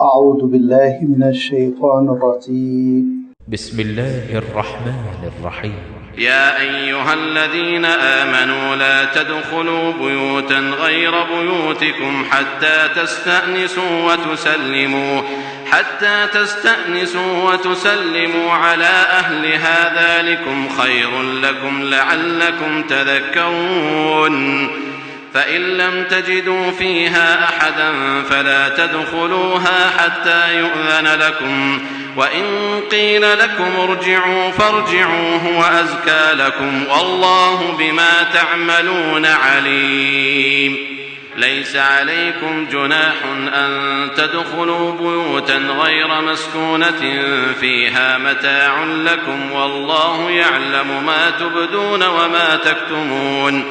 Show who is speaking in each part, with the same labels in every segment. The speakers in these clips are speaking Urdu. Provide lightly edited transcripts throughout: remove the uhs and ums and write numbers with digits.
Speaker 1: أعوذ بالله من الشيطان الرجيم.
Speaker 2: بسم الله الرحمن الرحيم.
Speaker 3: يا أيها الذين آمنوا لا تدخلوا بيوتا غير بيوتكم حتى تستأنسوا وتسلموا على أهلها ذلكم خير لكم لعلكم تذكرون. فإن لم تجدوا فيها أحدا فلا تدخلوها حتى يؤذن لكم، وإن قيل لكم ارجعوا فارجعوا هو أزكى لكم، والله بما تعملون عليم. ليس عليكم جناح أن تدخلوا بيوتا غير مسكونة فيها متاع لكم، والله يعلم ما تبدون وما تكتمون.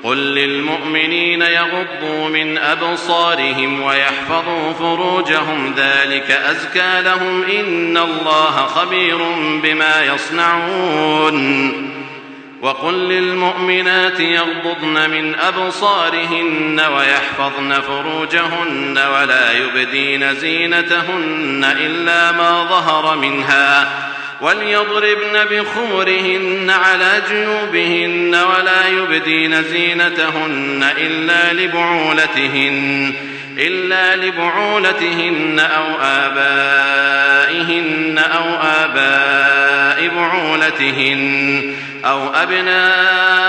Speaker 3: قل للمؤمنين يغضوا من أبصارهم ويحفظوا فروجهم ذلك أزكى لهم، إن الله خبير بما يصنعون. وقل للمؤمنات يغضضن من أبصارهن ويحفظن فروجهن ولا يبدين زينتهن إلا ما ظهر منها، وليضربن بخمرهن على جيوبهن ولا يبدين زينتهن إلا لبعولتهن أو آبائهن أو آباء بعولتهن أو أبنائهن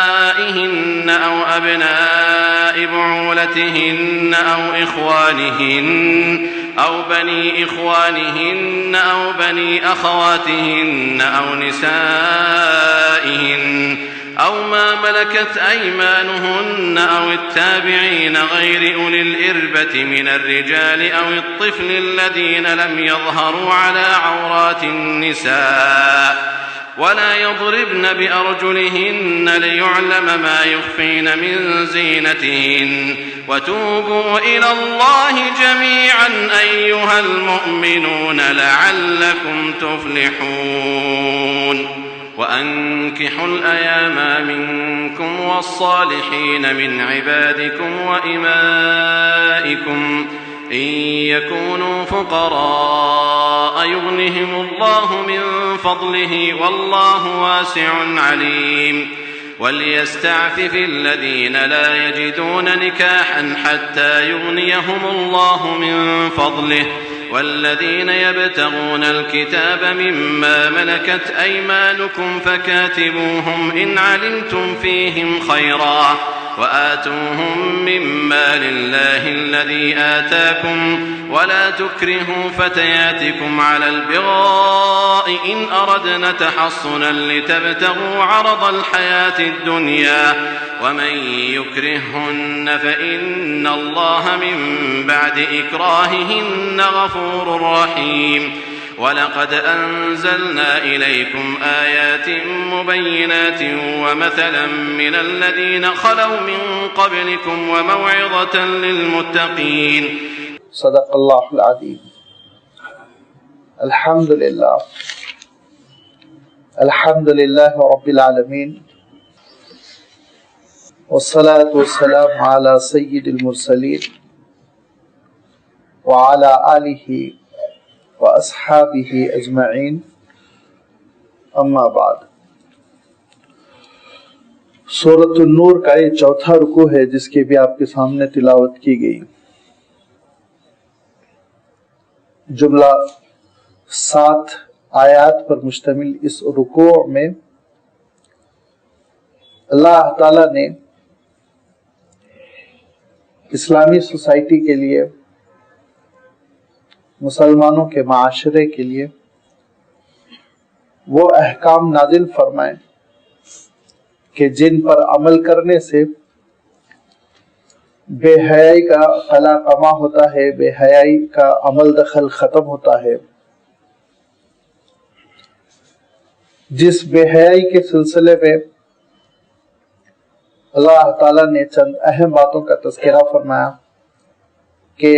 Speaker 3: أو أبناء بعولتهن أو إخوانهن أو بني إخوانهن أو بني أخواتهن أو نسائهن أو ما ملكت أيمانهن أو التابعين غير أولي الإربة من الرجال أو الطفل الذين لم يظهروا على عورات النساء، ولا يضربن بأرجلهن ليعلم ما يخفين من زينتهن. وتوبوا إلى الله جميعا أيها المؤمنون لعلكم تفلحون. وأنكحوا الأيام منكم والصالحين من عبادكم وإمائكم إن يكونوا فقراء يغنهم الله من فضله والله واسع عليم. وليستعفف الذين لا يجدون نكاحا حتى يغنيهم الله من فضله، والذين يبتغون الكتاب مما ملكت أيمانكم فكاتبوهم إن علمتم فيهم خيرا، وآتوهم مما لله الذي آتاكم، ولا تكرهوا فتياتكم على البغاء إن أردنا تحصنا لتبتغوا عرض الحياة الدنيا، ومن يكرههن فإن الله من بعد إكراههن غفور رحيم. ولقد أنزلنا إليكم آيات مبينات ومثلا من الذين خلوا من قبلكم وموعظة للمتقين.
Speaker 1: صدق الله العظيم. الحمد لله رب العالمين، والصلاة والسلام على سيد المرسلين وعلى آله وأصحابه أجمعين، اما بعد۔ سورۃ النور کا یہ چوتھا رکوع ہے جس کی بھی آپ کے سامنے تلاوت کی گئی۔ جملہ 7 آیات پر مشتمل اس رکوع میں اللہ تعالی نے اسلامی سوسائٹی کے لیے، مسلمانوں کے معاشرے کے لیے وہ احکام نازل فرمائے کہ جن پر عمل کرنے سے بے حیائی کا خلا کما ہوتا ہے، بے حیائی کا عمل دخل ختم ہوتا ہے۔ جس بے حیائی کے سلسلے میں اللہ تعالیٰ نے چند اہم باتوں کا تذکرہ فرمایا کہ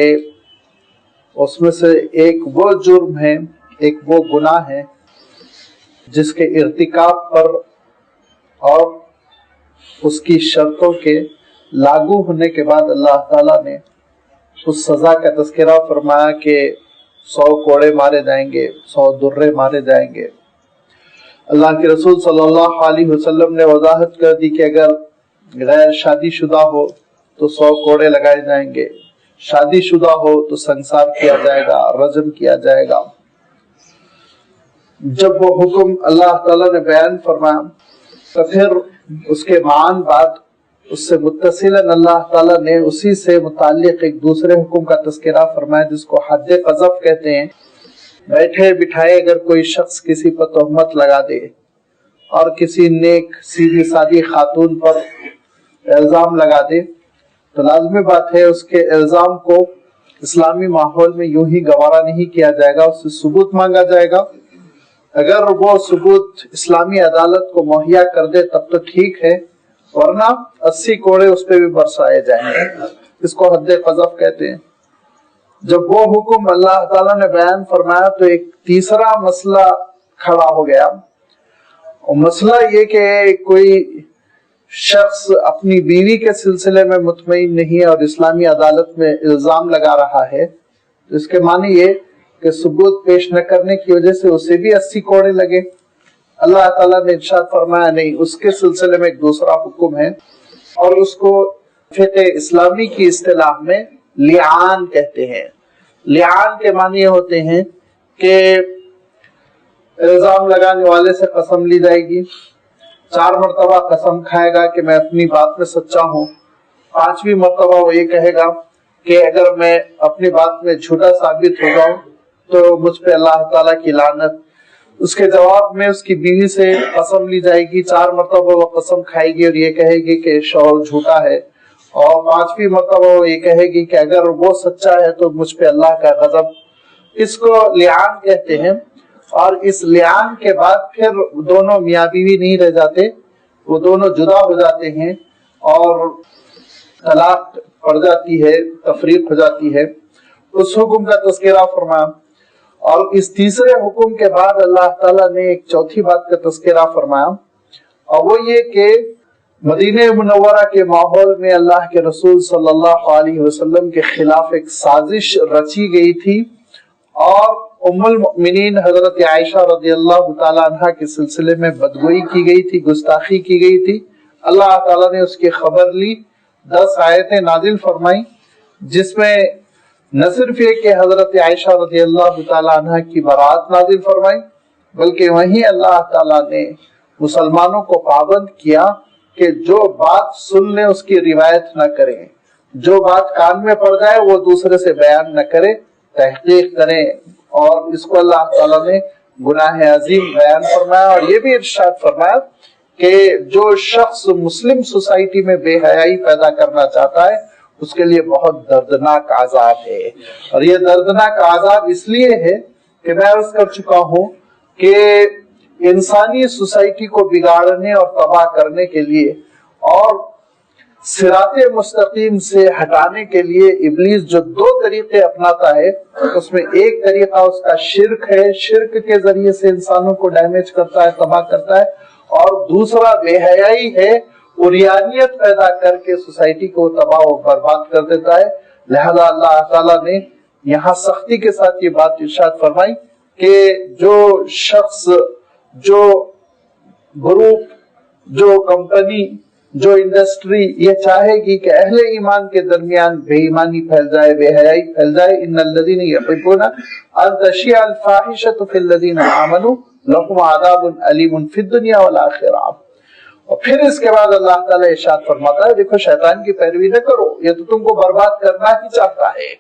Speaker 1: اس میں سے ایک وہ جرم ہے، ایک وہ گناہ ہے جس کے ارتکاب پر اور اس کی شرطوں کے لاگو ہونے کے بعد اللہ تعالیٰ نے اس سزا کا تذکرہ فرمایا کہ 100 کوڑے مارے جائیں گے، 100 درے مارے جائیں گے۔ اللہ کے رسول صلی اللہ علیہ وسلم نے وضاحت کر دی کہ اگر غیر شادی شدہ ہو تو 100 کوڑے لگائے جائیں گے، شادی شدہ ہو تو سنسار کیا جائے گا، رجم کیا جائے گا۔ جب وہ حکم اللہ تعالیٰ نے بیان فرمایا تو پھر اس کے معان بعد اس سے متصلاً اللہ تعالیٰ نے اسی سے متعلق ایک دوسرے حکم کا تذکرہ فرمایا جس کو حد قذف کہتے ہیں۔ بیٹھے بٹھائے اگر کوئی شخص کسی پر تہمت لگا دے اور کسی نیک سیدھی سادی خاتون پر الزام لگا دے تو لازمی بات ہے اس کے الزام کو اسلامی ماحول میں یوں ہی گوارا نہیں کیا جائے گا، اس سے ثبوت مانگا جائے گا۔ اگر وہ ثبوت اسلامی عدالت کو مہیا کر دے تب تو ٹھیک ہے، ورنہ 80 کوڑے اس پہ بھی برسائے جائیں گے۔ اس کو حد قذف کہتے ہیں۔ جب وہ حکم اللہ تعالیٰ نے بیان فرمایا تو ایک تیسرا مسئلہ کھڑا ہو گیا، اور مسئلہ یہ کہ کوئی شخص اپنی بیوی کے سلسلے میں مطمئن نہیں اور اسلامی عدالت میں الزام لگا رہا ہے، تو اس کے معنی یہ کہ ثبوت پیش نہ کرنے کی وجہ سے اسے بھی 80 کوڑے لگے۔ اللہ تعالیٰ نے ارشاد فرمایا نہیں، اس کے سلسلے میں ایک دوسرا حکم ہے، اور اس کو فقہ اسلامی کی اصطلاح میں لعان کہتے ہیں۔ لعان کے معنی یہ ہوتے ہیں کہ الزام لگانے والے سے قسم لی جائے گی، 4 مرتبہ قسم کھائے گا کہ میں اپنی بات میں سچا ہوں، 5ویں مرتبہ وہ یہ کہے گا کہ اگر میں اپنی بات میں جھوٹا ثابت ہو جاؤں تو مجھ پہ اللہ تعالیٰ کی لعنت۔ اس کے جواب میں اس کی بیوی سے قسم لی جائے گی، 4 مرتبہ وہ قسم کھائے گی اور یہ کہے گی کہ شوہر جھوٹا ہے، اور 5ویں مرتبہ وہ یہ کہے گی کہ اگر وہ سچا ہے تو مجھ پہ اللہ کا غضب۔ اس کو لعان کہتے ہیں۔ اور اس لعان کے بعد پھر دونوں میاں بیوی نہیں رہ جاتے، وہ دونوں جدا ہو جاتے ہیں اور طلاق پڑ جاتی ہے، تفریق ہو جاتی ہے۔ اس حکم کا تذکرہ فرمایا، اور اس تیسرے حکم کے بعد اللہ تعالیٰ نے ایک چوتھی بات کا تذکرہ فرمایا، اور وہ یہ کہ مدینہ منورہ کے ماحول میں اللہ کے رسول صلی اللہ علیہ وسلم کے خلاف ایک سازش رچی گئی تھی، اور ام المؤمنین حضرت عائشہ رضی اللہ تعالیٰ عنہ کے سلسلے میں بدگوئی کی گئی تھی، گستاخی کی گئی تھی۔ اللہ تعالیٰ نے اس کی خبر لی، 10 آیتیں نازل فرمائیں، جس میں نہ صرف یہ کہ حضرت عائشہ رضی اللہ تعالیٰ عنہ کی برات نازل فرمائی، بلکہ وہیں اللہ تعالیٰ نے مسلمانوں کو پابند کیا کہ جو بات سن لیں اس کی روایت نہ کریں، جو بات کان میں پڑ جائے وہ دوسرے سے بیان نہ کرے، تحقیق کریں۔ اور اس کو اللہ تعالیٰ نے گناہ عظیم بیان فرمایا، اور یہ بھی ارشاد فرمایا کہ جو شخص مسلم سوسائٹی میں بے حیائی پیدا کرنا چاہتا ہے اس کے لیے بہت دردناک عذاب ہے۔ اور یہ دردناک عذاب اس لیے ہے کہ میں عرض کر چکا ہوں کہ انسانی سوسائٹی کو بگاڑنے اور تباہ کرنے کے لیے اور صراط مستقیم سے ہٹانے کے لیے ابلیس جو 2 طریقے اپناتا ہے، اس میں ایک طریقہ اس کا شرک ہے، شرک کے ذریعے سے انسانوں کو ڈیمیج کرتا ہے، تباہ کرتا ہے، اور دوسرا بے حیائی ہے، عریانیت پیدا کر کے سوسائٹی کو تباہ و برباد کر دیتا ہے۔ لہذا اللہ تعالیٰ نے یہاں سختی کے ساتھ یہ بات ارشاد فرمائی کہ جو شخص، جو گروپ، جو کمپنی، جو انڈسٹری یہ چاہے گی کہ اہل ایمان کے درمیان بے ایمانی پھیل جائے، بے حیائی پھیل جائے، ان الذین یحبون ان تشیع الفاحشۃ فی الذین آمنوا لہم عذاب علیم فی الدنیا والآخرہ۔ اور پھر اس کے بعد اللہ تعالیٰ ارشاد فرماتا ہے دیکھو شیطان کی پیروی نہ کرو، یہ تو تم کو برباد کرنا ہی چاہتا ہے۔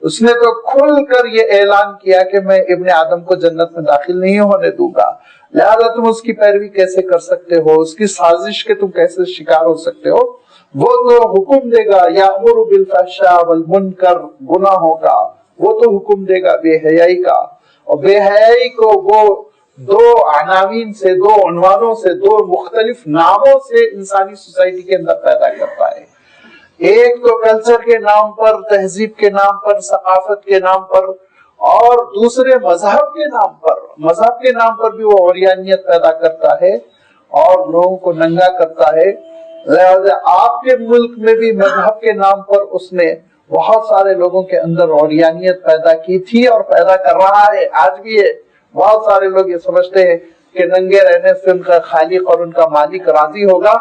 Speaker 1: اس نے تو کھل کر یہ اعلان کیا کہ میں ابن آدم کو جنت میں داخل نہیں ہونے دوں گا، لہذا تم اس کی پیروی کیسے کر سکتے ہو، اس کی سازش کے تم کیسے شکار ہو سکتے ہو؟ وہ تو حکم دے گا یأمر بالفحشاء والمنکر، گناہوں کا، وہ تو حکم دے گا بے حیائی کا، اور بے حیائی کو وہ 2 عناوین سے، 2 عنوانوں سے، 2 مختلف ناموں سے انسانی سوسائٹی کے اندر پیدا کرتا ہے۔ ایک تو کلچر کے نام پر، تہذیب کے نام پر، ثقافت کے نام پر، اور دوسرے مذہب کے نام پر۔ مذہب کے نام پر بھی وہ عریانیت پیدا کرتا ہے اور لوگوں کو ننگا کرتا ہے۔ لہذا آپ کے ملک میں بھی مذہب کے نام پر اس نے بہت سارے لوگوں کے اندر اوریانیت پیدا کی تھی اور پیدا کر رہا ہے، آج بھی ہے۔ بہت سارے لوگ یہ سمجھتے ہیں کہ ننگے رہنے سے ان کا خالق اور ان کا مالک راضی ہوگا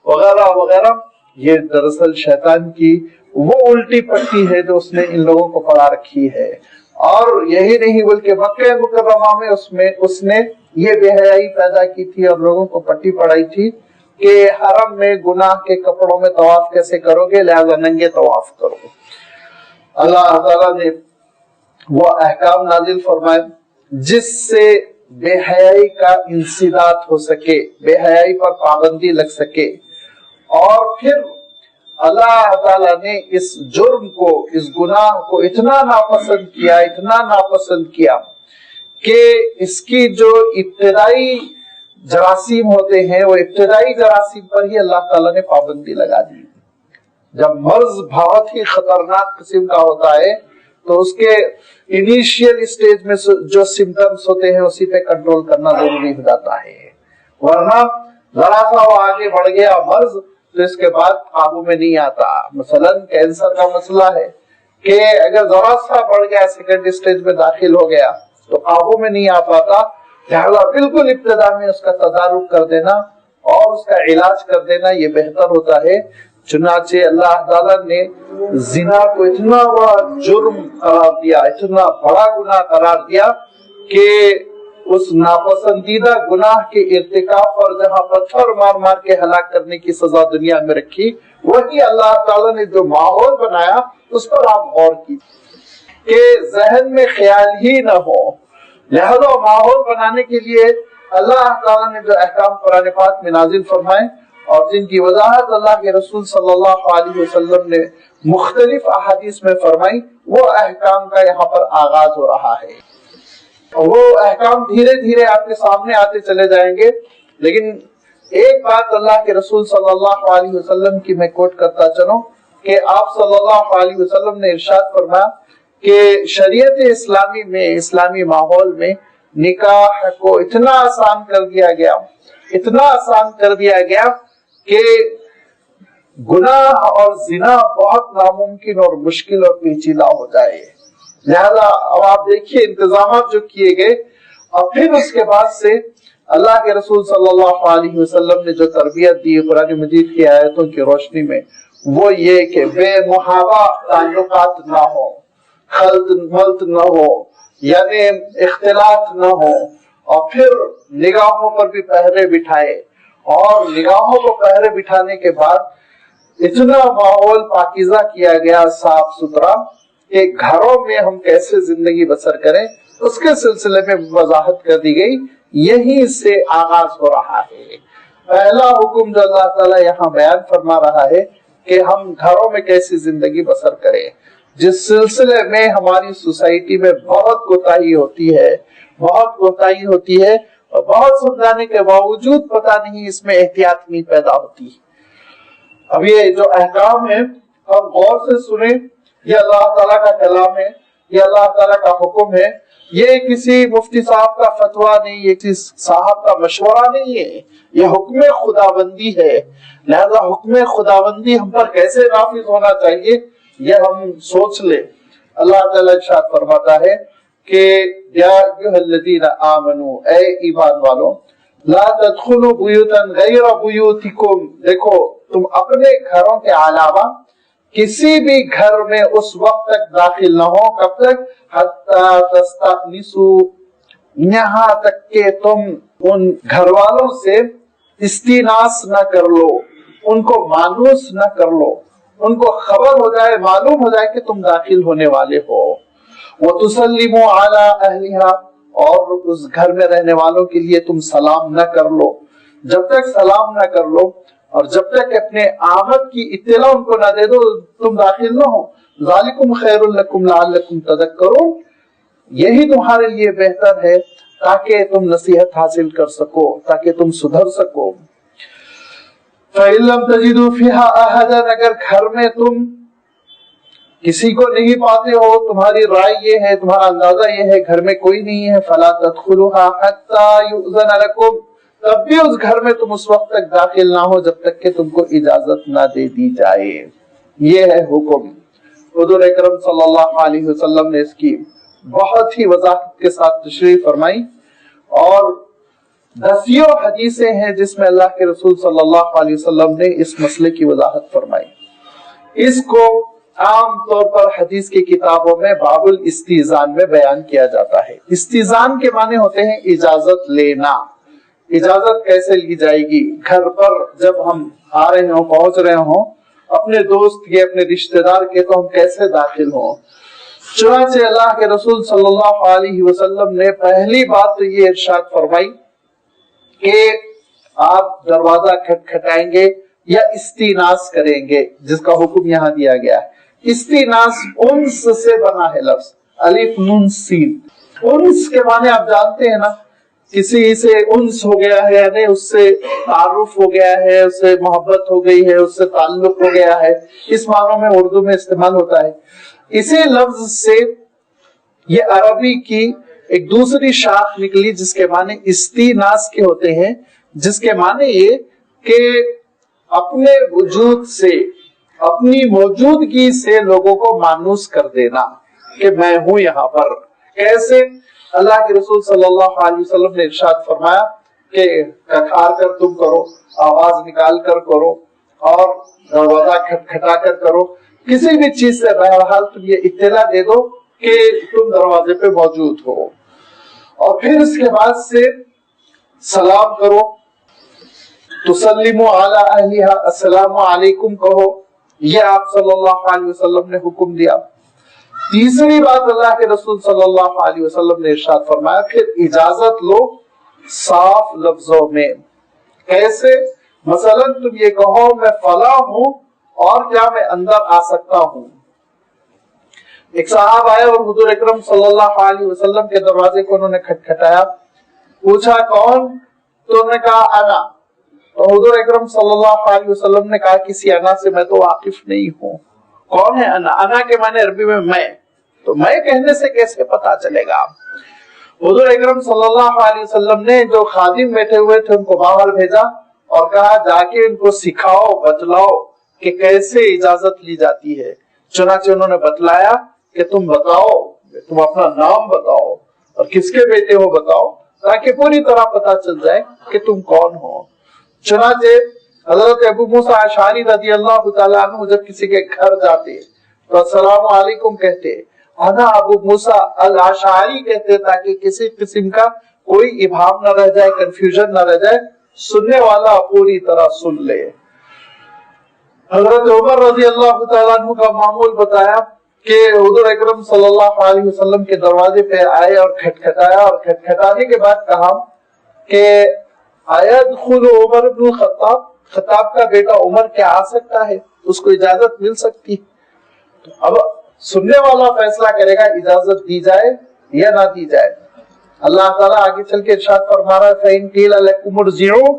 Speaker 1: وغیرہ وغیرہ۔ یہ دراصل شیطان کی وہ الٹی پٹی ہے جو اس نے ان لوگوں کو پڑھا رکھی ہے۔ اور یہی نہیں بلکہ مکہ مکرمہ میں اس نے یہ بے حیائی پیدا کی تھی اور لوگوں کو پٹی پڑھائی تھی کہ حرم میں گناہ کے کپڑوں میں طواف کیسے کرو گے، لہذا ننگے طواف کرو۔ اللہ تعالیٰ نے وہ احکام نازل فرمائے جس سے بے حیائی کا انسداد ہو سکے، بے حیائی پر پابندی لگ سکے۔ اور پھر اللہ تعالیٰ نے اس جرم کو، اس گناہ کو اتنا ناپسند کیا کہ اس کی جو ابتدائی جراثیم ہوتے ہیں وہ ابتدائی جراثیم پر ہی اللہ تعالیٰ نے پابندی لگا دی۔ جب مرض بہت ہی خطرناک قسم کا ہوتا ہے تو اس کے انیشیل اسٹیج میں جو سمٹمز ہوتے ہیں اسی پہ کنٹرول کرنا ضروری ہو جاتا ہے، ورنہ ذرا سا وہ آگے بڑھ گیا مرض تو اس کے بعد قابو میں نہیں آتا۔ مثلا کینسر کا مسئلہ ہے کہ اگر ذرا سا بڑھ گیا، سیکنڈ اسٹیج میں داخل ہو گیا تو قابو میں نہیں آ پاتا، لہذا بالکل ابتدا میں اس کا تدارک کر دینا اور اس کا علاج کر دینا یہ بہتر ہوتا ہے۔ چنانچہ اللہ تعالیٰ نے زنا کو اتنا بڑا جرم قرار دیا، اتنا بڑا گناہ قرار دیا کہ اس ناپسندیدہ گناہ کے ارتکاب پر جہاں پتھر مار مار کے ہلاک کرنے کی سزا دنیا میں رکھی، وہی اللہ تعالیٰ نے جو ماحول بنایا اس پر آپ غور کیجیے کہ ذہن میں خیال ہی نہ ہو۔ لہذا ماحول بنانے کے لیے اللہ تعالیٰ نے جو احکام قرآن پاک میں نازل فرمائے اور جن کی وضاحت اللہ کے رسول صلی اللہ علیہ وسلم نے مختلف احادیث میں فرمائی، وہ احکام کا یہاں پر آغاز ہو رہا ہے۔ وہ احکام دھیرے دھیرے آپ کے سامنے آتے چلے جائیں گے، لیکن ایک بات اللہ کے رسول صلی اللہ علیہ وسلم کی میں کوٹ کرتا چلوں کہ آپ صلی اللہ علیہ وسلم نے ارشاد فرمایا کہ شریعت اسلامی میں، اسلامی ماحول میں نکاح کو اتنا آسان کر دیا گیا کہ گناہ اور زنا بہت ناممکن اور مشکل اور پیچیدہ ہو جائے۔ لہذا اب آپ دیکھیے انتظامات جو کیے گئے، اور پھر اس کے بعد سے اللہ کے رسول صلی اللہ علیہ وسلم نے جو تربیت دی قرآن مجید کی آیتوں کی روشنی میں، وہ یہ کہ بے محابہ تعلقات نہ ہو، خلط ملط نہ ہو، یعنی اختلاط نہ ہو، اور پھر نگاہوں پر بھی پہرے بٹھائے، اور نگاہوں کو پہرے بٹھانے کے بعد اتنا ماحول پاکیزہ کیا گیا، صاف ستھرا، کہ گھروں میں ہم کیسے زندگی بسر کریں اس کے سلسلے میں وضاحت کر دی گئی۔ یہیں سے آغاز ہو رہا ہے۔ پہلا حکم جو اللہ تعالیٰ یہاں بیان فرما رہا ہے کہ ہم گھروں میں کیسی زندگی بسر کریں، جس سلسلے میں ہماری سوسائٹی میں بہت کوتاہی ہوتی ہے اور بہت سمجھانے کے باوجود پتہ نہیں اس میں احتیاط نہیں پیدا ہوتی۔ اب یہ جو احکام ہے ہم غور سے سنیں، یہ اللہ تعالیٰ کا کلام ہے، یہ اللہ تعالیٰ کا حکم ہے، یہ کسی مفتی صاحب کا فتویٰ نہیں، یہ کسی صاحب کا مشورہ نہیں ہے، یہ حکم خداوندی ہے۔ لہذا حکم خداوندی ہم پر کیسے نافذ ہونا چاہیے یہ ہم سوچ لیں۔ اللہ تعالیٰ ارشاد فرماتا ہے کہ یا ایھا الذین آمنو، اے ایمان والو، لا تدخلوا بیوتا غیر بیوتکم، دیکھو تم اپنے گھروں کے علاوہ کسی بھی گھر میں اس وقت تک داخل نہ ہو، کب تک؟ حتی تستأنسوا، یہاں تک کہ تم ان گھر والوں سے استیناس نہ کر لو، ان کو مانوس نہ کر لو، ان کو خبر ہو جائے، معلوم ہو جائے کہ تم داخل ہونے والے ہو۔ وَتُسَلِّمُوا عَلَىٰ أَهْلِهَا، اور اس گھر میں رہنے والوں کے لیے تم سلام نہ کر لو۔ جب تک سلام نہ کر لو اور جب تک اپنے آمد کی اطلاع ان کو نہ دے دو تم داخل نہ ہو۔ ذالکم خیر لکم لعلکم تذکرون، یہی تمہارے لیے بہتر ہے تاکہ تم نصیحت حاصل کر سکو، تاکہ تم سدھر سکو۔ فَإِن لَّمْ تَجِدُوا فِيهَا أَحَدًا، اگر گھر میں تم کسی کو نہیں پاتے ہو، تمہاری رائے یہ ہے، تمہارا اندازہ یہ ہے گھر میں کوئی نہیں ہے، فَلَا تَدْخُلُوهَا حَتَّى يُؤْذَنَ لَكُمْ، تب بھی اس گھر میں تم اس وقت تک داخل نہ ہو جب تک کہ تم کو اجازت نہ دے دی جائے۔ یہ ہے حکم۔ حضور اکرم صلی اللہ علیہ وسلم نے اس کی بہت ہی وضاحت کے ساتھ تشریح فرمائی، اور دسیوں حدیثیں ہیں جس میں اللہ کے رسول صلی اللہ علیہ وسلم نے اس مسئلے کی وضاحت فرمائی۔ اس کو عام طور پر حدیث کی کتابوں میں باب الاستئذان میں بیان کیا جاتا ہے۔ استئذان کے معنی ہوتے ہیں اجازت لینا۔ اجازت کیسے لی جائے گی؟ گھر پر جب ہم آ رہے ہوں، پہنچ رہے ہوں اپنے دوست کے، اپنے رشتہ دار کے، تو ہم کیسے داخل ہوں؟ چنانچہ اللہ کے رسول صلی اللہ علیہ وسلم نے پہلی بات تو یہ ارشاد فرمائی کہ آپ دروازہ کھٹکھٹائیں گے یا استیناس کریں گے، جس کا حکم یہاں دیا گیا ہے۔ استیناس انس سے بنا ہے لفظ، الف نون سین۔ انس کے معنی آپ جانتے ہیں نا، کسی سے انس ہو گیا ہے، یعنی اس سے تعارف ہو گیا ہے، اس سے محبت ہو گئی ہے، اس سے تعلق ہو گیا ہے، اس معنوں میں اردو میں استعمال ہوتا ہے۔ اسی لفظ سے یہ عربی کی ایک دوسری شاخ نکلی جس کے معنی استیناس کے ہوتے ہیں، جس کے معنی یہ کہ اپنے وجود سے، اپنی موجودگی سے لوگوں کو مانوس کر دینا کہ میں ہوں یہاں پر۔ کیسے؟ اللہ کے رسول صلی اللہ علیہ وسلم نے ارشاد فرمایا کہ کھٹکھار کر تم کرو، آواز نکال کر کرو، اور دروازہ کھٹکھٹا کر کرو، کسی بھی چیز سے بہرحال تم یہ اطلاع دے دو کہ تم دروازے پہ موجود ہو، اور پھر اس کے بعد سے سلام کرو، تسلموا علی اہلھا، السلام علیکم کہو۔ یہ آپ صلی اللہ علیہ وسلم نے حکم دیا۔ تیسری بات اللہ کے رسول صلی اللہ علیہ وسلم نے ارشاد فرمایا پھر اجازت لو صاف لفظوں میں۔ کیسے؟ مثلا تم یہ کہو میں فلاں ہوں، اور کیا میں اندر آ سکتا ہوں؟ ایک صاحب آئے اور حضور اکرم صلی اللہ علیہ وسلم کے دروازے کو انہوں نے کھٹکھٹایا، پوچھا کون؟ تو انہوں نے کہا انا۔ تو حضور اکرم صلی اللہ علیہ وسلم نے کہا کسی انا سے میں تو واقف نہیں ہوں۔ کون ہے انا؟ انا کے معنی عربی میں میں، تو میں کہنے سے کیسے پتا چلے گا؟ حضور اکرم صلی اللہ علیہ وسلم نے جو خادم بیٹھے ہوئے تھے ان کو باہر بھیجا اور کہا جا کے ان کو سکھاؤ، بتلاؤ کہ کیسے اجازت لی جاتی ہے۔ چنانچہ انہوں نے بتلایا کہ تم بتاؤ، تم اپنا نام بتاؤ اور کس کے بیٹے ہو بتاؤ، تاکہ پوری طرح پتا چل جائے کہ تم کون ہو۔ چنانچہ حضرت ابو موسیٰ اشعری رضی اللہ تعالیٰ عنہ جب کسی کے گھر جاتے تو السلام علیکم کہتے، انا ابو موسیٰ الاشعری کہتے، تاکہ کسی قسم کا کوئی ابہام نہ رہ جائے، کنفیوژن نہ رہ جائے، سننے والا پوری طرح سن لے۔ حضرت عمر رضی اللہ تعالیٰ عنہ کا معمول بتایا کہ حضور اکرم صلی اللہ علیہ وسلم کے دروازے پہ آئے اور کھٹکھٹایا، اور کھٹکھٹانے کے بعد کہا کہ ایدخل عمر بن الخطاب، خطاب کا بیٹا عمر کیا آ سکتا ہے؟ اس کو اجازت مل سکتی؟ اب سننے والا فیصلہ کرے گا اجازت دی جائے یا نہ دی جائے۔ اللہ تعالیٰ آگے چل کے ارشاد فرما رہا ہے فَإِن قِيلَ لَكُمُ ارْجِعُوا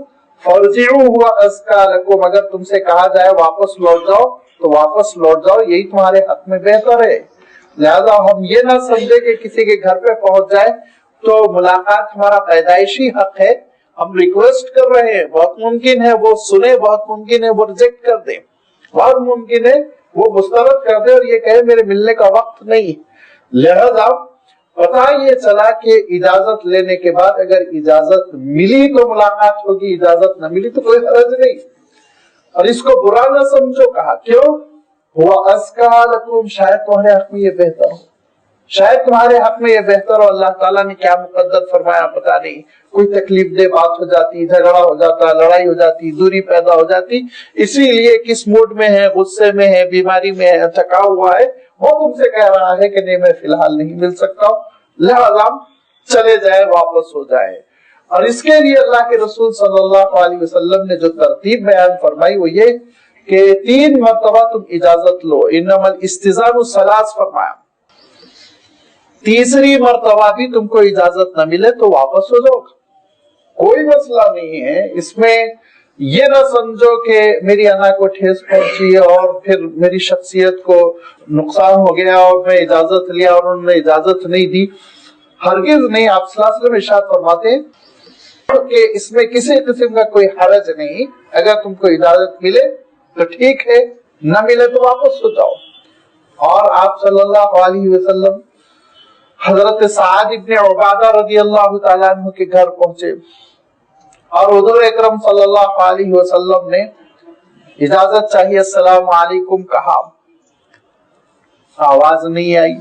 Speaker 1: فَارْجِعُوا هُوَ أَزْكَىٰ لَكُمْ، اگر تم سے کہا جائے واپس لوٹ جاؤ تو واپس لوٹ جاؤ، یہی تمہارے حق میں بہتر ہے۔ لہذا ہم یہ نہ سمجھے کہ کسی کے گھر پہ پہنچ جائے تو ملاقات ہمارا پیدائشی حق ہے، ہم ریکویسٹ کر رہے ہیں، بہت ممکن ہے وہ سنے، بہت ممکن ہے وہ ریجیکٹ کر دیں، بہت ممکن ہے وہ مسترد کر دے اور یہ کہے میرے ملنے کا وقت نہیں۔ لہذا پتہ یہ چلا کہ اجازت لینے کے بعد اگر اجازت ملی تو ملاقات ہوگی، اجازت نہ ملی تو کوئی حرج نہیں، اور اس کو برا نہ سمجھو۔ کہا کیوں؟ ہوا ازکیٰ لکم، شاید تمہارے حق میں یہ بہتر ہو، شاید تمہارے حق میں یہ بہتر ہو۔ اللہ تعالیٰ نے کیا مقدر فرمایا پتہ نہیں، کوئی تکلیف دہ بات ہو جاتی، جھگڑا ہو جاتا، لڑائی ہو جاتی، دوری پیدا ہو جاتی، اسی لیے کس موڈ میں ہے، غصے میں ہے، بیماری میں ہے، تھکا ہوا ہے، وہ تم سے کہہ رہا ہے کہ نہیں میں فی الحال نہیں مل سکتا ہوں، لہذا چلے جائے، واپس ہو جائے۔ اور اس کے لیے اللہ کے رسول صلی اللہ علیہ وسلم نے جو ترتیب بیان فرمائی وہ یہ کہ 3 مرتبہ تم اجازت لو، انما الاستئذان ثلاث فرمایا، تیسری مرتبہ بھی تم کو اجازت نہ ملے تو واپس ہو جاؤ، کوئی مسئلہ نہیں ہے۔ اس میں یہ نہ سمجھو کہ میری انا کو ٹھیس پہنچی اور پھر میری شخصیت کو نقصان ہو گیا اور میں اجازت لیا اور انہوں نے اجازت نہیں دی، ہرگز نہیں۔ آپ صلی اللہ علیہ وسلم ارشاد فرماتے ہیں کہ اس میں کسی قسم کا کوئی حرج نہیں، اگر تم کو اجازت ملے تو ٹھیک ہے، نہ ملے تو واپس ہو جاؤ۔ اور آپ صلی اللہ علیہ وسلم حضرت سعد ابن عبادہ رضی اللہ تعالیٰ عنہ کے گھر پہنچے اور حضور اکرم صلی اللہ علیہ وسلم نے اجازت چاہیے السلام علیکم کہا، آواز نہیں آئی۔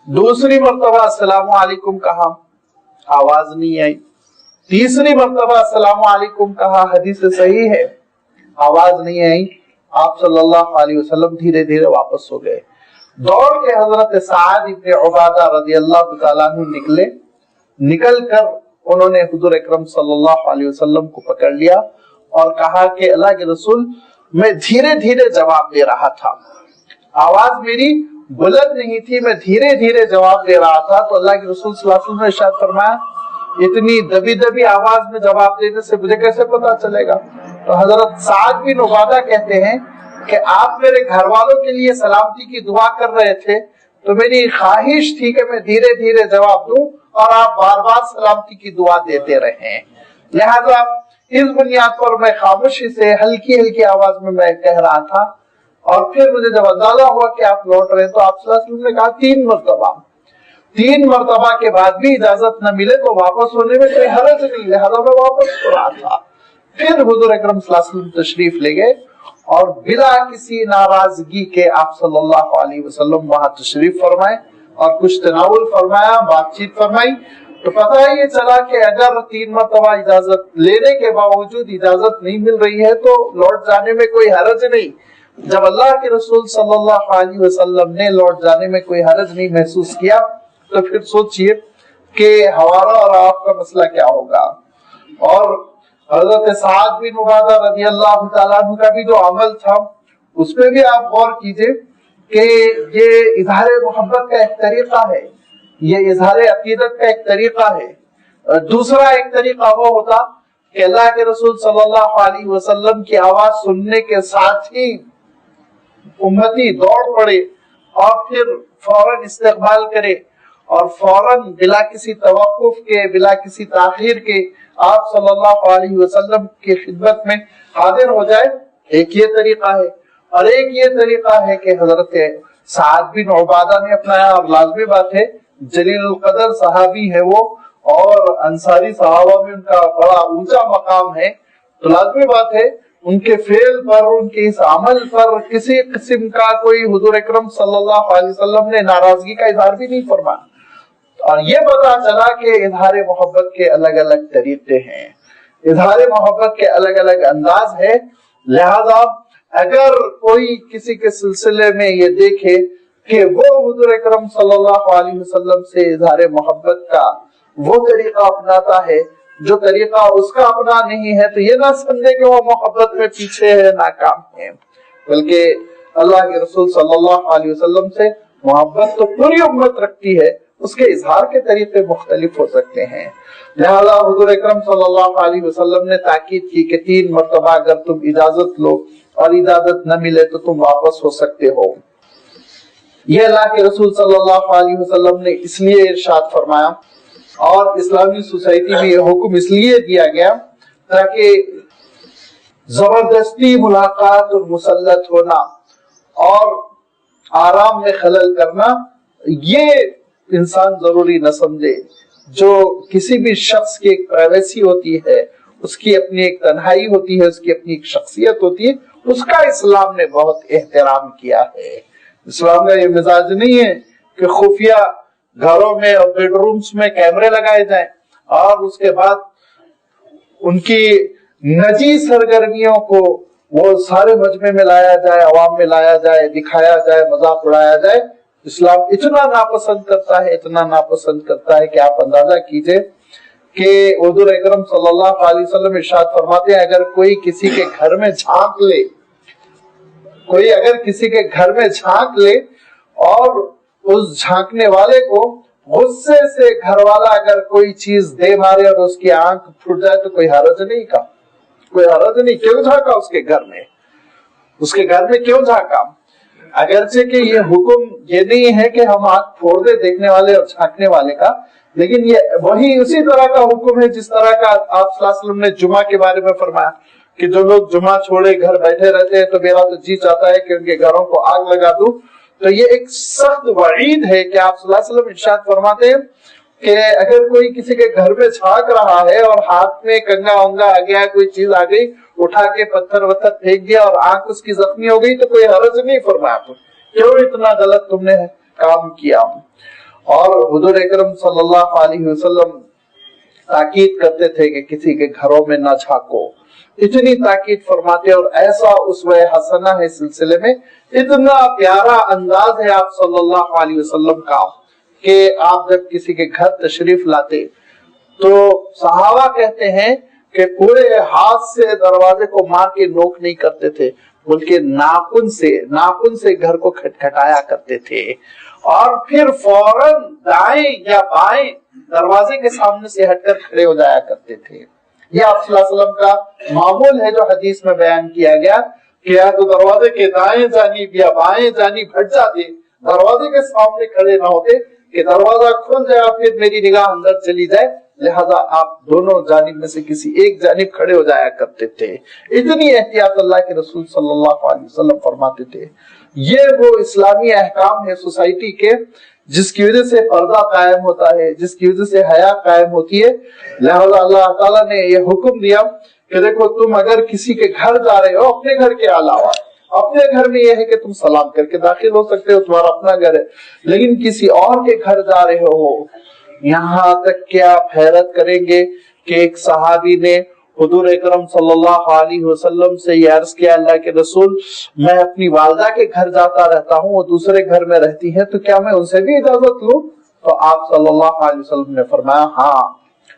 Speaker 1: دوسری مرتبہ السلام علیکم کہا، آواز نہیں آئی۔ تیسری مرتبہ السلام علیکم کہا، حدیث صحیح ہے، آواز نہیں آئی۔ آپ صلی اللہ علیہ وسلم دھیرے دھیرے واپس ہو گئے۔ دوڑ کے حضرت سعد ابن عبادہ رضی اللہ تعالیٰ عنہ نکل کر انہوں نے حضور اکرم صلی اللہ علیہ وسلم کو پکڑ لیا اور کہا کہ اللہ کے رسول، میں دھیرے دھیرے جواب دے رہا تھا، آواز میری بلند نہیں تھی، میں دھیرے دھیرے جواب دے رہا تھا۔ تو اللہ کے رسول صلی اللہ علیہ وسلم نے ارشاد فرمایا، اتنی دبی دبی آواز میں جواب دینے سے مجھے کیسے پتا چلے گا؟ تو حضرت سعد بن عبادہ کہتے ہیں کہ آپ میرے گھر والوں کے لیے سلامتی کی دعا کر رہے تھے تو میری خواہش تھی کہ میں دھیرے دھیرے جواب دوں اور آپ بار بار سلامتی کی دعا دیتے رہے، لہذا اس بنیاد پر میں خاموشی سے ہلکی ہلکی آواز میں کہہ رہا تھا۔ اور پھر مجھے جب اندازہ ہوا کہ آپ لوٹ رہے تو آپ صلی اللہ علیہ وسلم نے کہا تین مرتبہ کے بعد بھی اجازت نہ ملے تو واپس ہونے میں کوئی حرج نہیں، لہذا میں واپس ہو رہا تھا۔ پھر حضور اکرم صلی اللہ علیہ وسلم تشریف لے گئے اور بلا کسی ناراضگی کے آپ صلی اللہ علیہ وسلم وہاں تشریف فرمائے اور کچھ تناول فرمایا، بات چیت فرمائی۔ تو پتہ یہ چلا کہ اگر 3 مرتبہ اجازت لینے کے باوجود اجازت نہیں مل رہی ہے تو لوٹ جانے میں کوئی حرج نہیں۔ جب اللہ کے رسول صلی اللہ علیہ وسلم نے لوٹ جانے میں کوئی حرج نہیں محسوس کیا تو پھر سوچئے کہ ہمارا اور آپ کا مسئلہ کیا ہوگا۔ اور حضرت سعد بن عبادہ رضی اللہ تعالیٰ عنہ کا بھی جو عمل تھا اس پہ بھی آپ غور کیجئے کہ یہ اظہار محبت کا ایک طریقہ ہے، یہ اظہار عقیدت کا ایک طریقہ ہے۔ دوسرا ایک طریقہ وہ ہوتا کہ اللہ کے رسول صلی اللہ علیہ وسلم کی آواز سننے کے ساتھ ہی امتی دوڑ پڑے اور پھر فوراً استقبال کرے اور فوراً بلا کسی توقف کے، بلا کسی تاخیر کے آپ صلی اللہ علیہ وسلم کی خدمت میں حاضر ہو جائے۔ ایک یہ طریقہ ہے، اور ایک یہ طریقہ ہے کہ حضرت سعد بن عبادہ نے اپنایا، اور لازمی بات ہے جلیل القدر صحابی ہے وہ، اور انصاری صحابہ میں ان کا بڑا اونچا مقام ہے، تو لازمی بات ہے ان کے فعل پر، ان کے اس عمل پر کسی قسم کا کوئی حضور اکرم صلی اللہ علیہ وسلم نے ناراضگی کا اظہار بھی نہیں فرمایا۔ اور یہ پتا چلا کہ اظہار محبت کے الگ الگ طریقے ہیں، اظہار محبت کے الگ الگ انداز ہے، لہذا اگر کوئی کسی کے سلسلے میں یہ دیکھے کہ وہ حضور اکرم صلی اللہ علیہ وسلم سے اظہار محبت کا وہ طریقہ اپناتا ہے جو طریقہ اس کا اپنا نہیں ہے، تو یہ نہ سمجھے کہ وہ محبت میں پیچھے ہے، ناکام ہے، بلکہ اللہ کے رسول صلی اللہ علیہ وسلم سے محبت تو پوری امت رکھتی ہے، اس کے اظہار کے طریقے مختلف ہو سکتے ہیں۔ لہذا حضور اکرم صلی اللہ علیہ وسلم نے تاکید کی کہ 3 مرتبہ اگر تم اجازت لو اور اجازت نہ ملے تو تم واپس ہو سکتے ہو۔ یہ اللہ کے رسول صلی اللہ علیہ وسلم نے اس لیے ارشاد فرمایا، اور اسلامی سوسائٹی میں یہ حکم اس لیے دیا گیا تاکہ زبردستی ملاقات اور مسلط ہونا اور آرام میں خلل کرنا یہ انسان ضروری نہ سمجھے۔ جو کسی بھی شخص کی ایک پرائیویسی ہوتی ہے، اس کی اپنی ایک تنہائی ہوتی ہے، اس کی اپنی ایک شخصیت ہوتی ہے، اس کا اسلام نے بہت احترام کیا ہے۔ اسلام کا یہ مزاج نہیں ہے کہ خفیہ گھروں میں اور بیڈ رومز میں کیمرے لگائے جائیں اور اس کے بعد ان کی نجی سرگرمیوں کو وہ سارے مجمع میں لایا جائے، عوام میں لایا جائے، دکھایا جائے، مذاق اڑایا جائے۔ اسلام اتنا ناپسند کرتا ہے، اتنا ناپسند کرتا ہے کہ آپ اندازہ کیجئے کہ حضور اکرم صلی اللہ علیہ وسلم ارشاد فرماتے ہیں اگر کوئی کسی کے گھر میں جھانک لے، کوئی اگر کسی کے گھر میں جھانک لے اور اس جھانکنے والے کو غصے سے گھر والا اگر کوئی چیز دے مارے اور اس کی آنکھ پھٹ جائے تو کوئی حرج نہیں کا، کوئی حرج نہیں، کیوں جھانکا اس کے گھر میں، اس کے گھر میں کیوں جھانکا؟ اگرچہ کہ یہ حکم یہ نہیں ہے کہ ہم آنکھ پھوڑ دے دیکھنے والے اور جھانکنے والے کا، لیکن یہ وہی اسی طرح کا حکم ہے جس طرح کا آپ صلی اللہ علیہ وسلم نے جمعہ کے بارے میں فرمایا کہ جو لوگ جمعہ چھوڑے گھر بیٹھے رہتے ہیں تو میرا تو جی چاہتا ہے کہ ان کے گھروں کو آگ لگا دوں۔ تو یہ ایک سخت وعید ہے کہ آپ صلی اللہ علیہ وسلم ارشاد فرماتے ہیں کہ اگر کوئی کسی کے گھر میں جھانک رہا ہے اور ہاتھ میں کنگا ونگا آ گیا، کوئی چیز آ گئی، اٹھا کے پتھر وتھر پھینک دیا اور آنکھ اس کی زخمی ہو گئی، تو کوئی حرج نہیں فرمایا کیوں اتنا غلط تم نے کام کیا۔ اور حضور اکرم صلی اللہ علیہ وسلم تاکید کرتے تھے کہ کسی کے گھروں میں نہ جھانکو، اتنی تاکید فرماتے، اور ایسا اسوہ حسنہ ہے سلسلے میں، اتنا پیارا انداز ہے آپ صلی اللہ علیہ وسلم کا کہ آپ جب کسی کے گھر تشریف لاتے تو صحابہ کہتے ہیں کہ پورے ہاتھ سے دروازے کو مار کے نوک نہیں کرتے تھے، بلکہ ناخن سے گھر کو کھٹکھٹایا کرتے تھے، اور پھر فوراً دائیں یا بائیں دروازے کے سامنے سے ہٹ کر کھڑے ہو جایا کرتے تھے۔ یہ آپ صلی اللہ علیہ وسلم کا معمول ہے جو حدیث میں بیان کیا گیا کہ یا تو دروازے کے دائیں جانب یا بائیں جانب ہٹ جاتے، دروازے کے سامنے کھڑے نہ ہوتے کہ دروازہ کھل جائے اور پھر میری نگاہ اندر چلی جائے، لہذا آپ دونوں جانب میں سے کسی ایک جانب کھڑے ہو جایا کرتے تھے۔ اتنی احتیاط اللہ کے رسول صلی اللہ علیہ وسلم فرماتے تھے۔ یہ وہ اسلامی احکام ہے سوسائٹی کے جس کی وجہ سے پردہ قائم ہوتا ہے، جس کی وجہ سے حیا قائم ہوتی ہے۔ لہذا اللہ تعالیٰ نے یہ حکم دیا کہ دیکھو تم اگر کسی کے گھر جا رہے ہو، اپنے گھر کے علاوہ اپنے گھر میں یہ ہے کہ تم سلام کر کے داخل ہو سکتے ہو، تمہارا اپنا گھر ہے، لیکن کسی اور کے گھر جا رہے ہو، یہاں تک کہ آپ حیرت کریں گے کہ ایک صحابی نے حضور اکرم صلی اللہ علیہ وسلم سے یہ عرض کیا، اللہ کے رسول میں اپنی والدہ کے گھر جاتا رہتا ہوں، وہ دوسرے گھر میں رہتی ہیں، تو کیا میں ان سے بھی اجازت لوں؟ تو آپ صلی اللہ علیہ وسلم نے فرمایا ہاں۔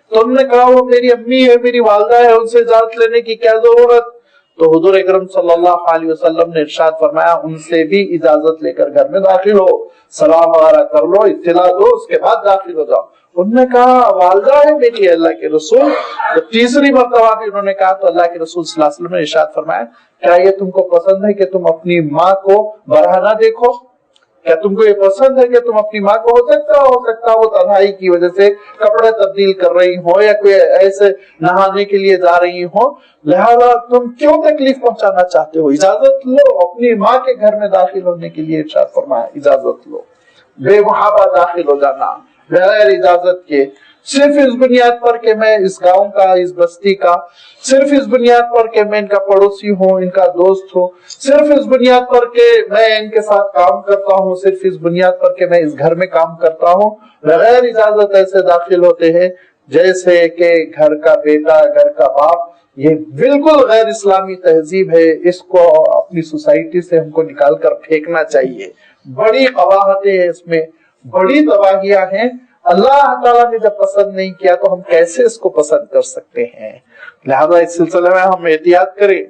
Speaker 1: تو انہوں نے کہا وہ میری امی ہے، میری والدہ ہے، ان سے اجازت لینے کی کیا ضرورت؟ تو حضور اکرم صلی اللہ علیہ وسلم نے ارشاد فرمایا ان سے بھی اجازت لے کر گھر میں داخل ہو، سلام وغیرہ کر لو، اطلاع دو، اس کے بعد داخل ہو جاؤ۔ انہوں نے کہا والدہ ہے میری اللہ کے رسول۔ تو تیسری مرتبہ بھی انہوں نے کہا تو اللہ کے رسول صلی اللہ علیہ وسلم نے ارشاد فرمایا کیا یہ تم کو پسند ہے کہ تم اپنی ماں کو برہنہ نہ دیکھو؟ کیا تم کو یہ پسند ہے کہ تم اپنی ماں کو ہو سکتا وہ تنہائی کی وجہ سے کپڑے تبدیل کر رہی ہو یا کوئی ایسے نہانے کے لیے جا رہی ہو، لہذا تم کیوں تکلیف پہنچانا چاہتے ہو؟ اجازت لو، اپنی ماں کے گھر میں داخل ہونے کے لیے ارشاد فرمایا اجازت لو۔ بے محابہ داخل ہو جانا بغیر اجازت کے، صرف اس بنیاد پر کہ میں اس گاؤں کا، اس بستی کا، صرف اس بنیاد پر کہ میں ان کا پڑوسی ہوں، ان کا دوست ہوں، صرف اس بنیاد پر کہ میں ان کے ساتھ کام کرتا ہوں، صرف اس بنیاد پر کہ میں اس گھر میں کام کرتا ہوں، بغیر اجازت ایسے داخل ہوتے ہیں جیسے کہ گھر کا بیٹا، گھر کا باپ۔ یہ بالکل غیر اسلامی تہذیب ہے، اس کو اپنی سوسائٹی سے ہم کو نکال کر پھینکنا چاہیے۔ بڑی قباحتیں ہیں اس میں، بڑی تباہیاں ہیں۔ اللہ تعالیٰ نے جب پسند نہیں کیا تو ہم کیسے اس کو پسند کر سکتے ہیں؟ لہذا اس سلسلے میں ہم احتیاط کریں۔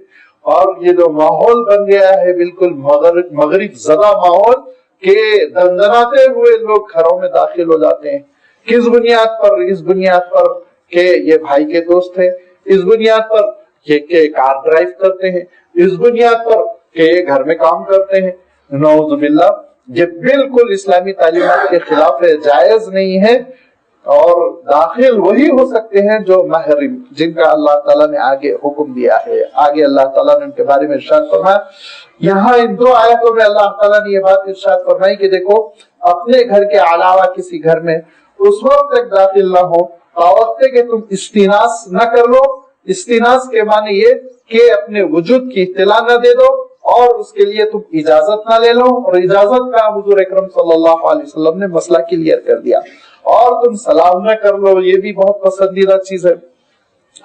Speaker 1: اور یہ جو ماحول بن گیا ہے بالکل مغرب زدہ ماحول کہ دندناتے ہوئے لوگ گھروں میں داخل ہو جاتے ہیں، کس بنیاد پر؟ اس بنیاد پر کہ یہ بھائی کے دوست ہیں، اس بنیاد پر کہ کار ڈرائیو کرتے ہیں، اس بنیاد پر کہ یہ گھر میں کام کرتے ہیں۔ نعوذ باللہ، یہ بالکل اسلامی تعلیمات کے خلاف ہے، جائز نہیں ہے۔ اور داخل وہی ہو سکتے ہیں جو محرم، جن کا اللہ تعالیٰ نے آگے حکم دیا ہے۔ آگے اللہ تعالیٰ نے ان کے بارے میں ارشاد فرمایا، یہاں ان دو آیتوں میں اللہ تعالیٰ نے یہ بات ارشاد فرمائی کہ دیکھو اپنے گھر کے علاوہ کسی گھر میں اس وقت تک داخل نہ ہو وقت کہ تم استیناس نہ کر لو۔ استیناس کے معنی یہ کہ اپنے وجود کی اطلاع نہ دے دو اور اس کے لیے تم اجازت نہ لے لو، اور اجازت کا حضور اکرم صلی اللہ علیہ وسلم نے مسئلہ کلیئر کر دیا۔ اور تم سلام نہ کر لو، یہ بھی بہت پسندیدہ چیز ہے۔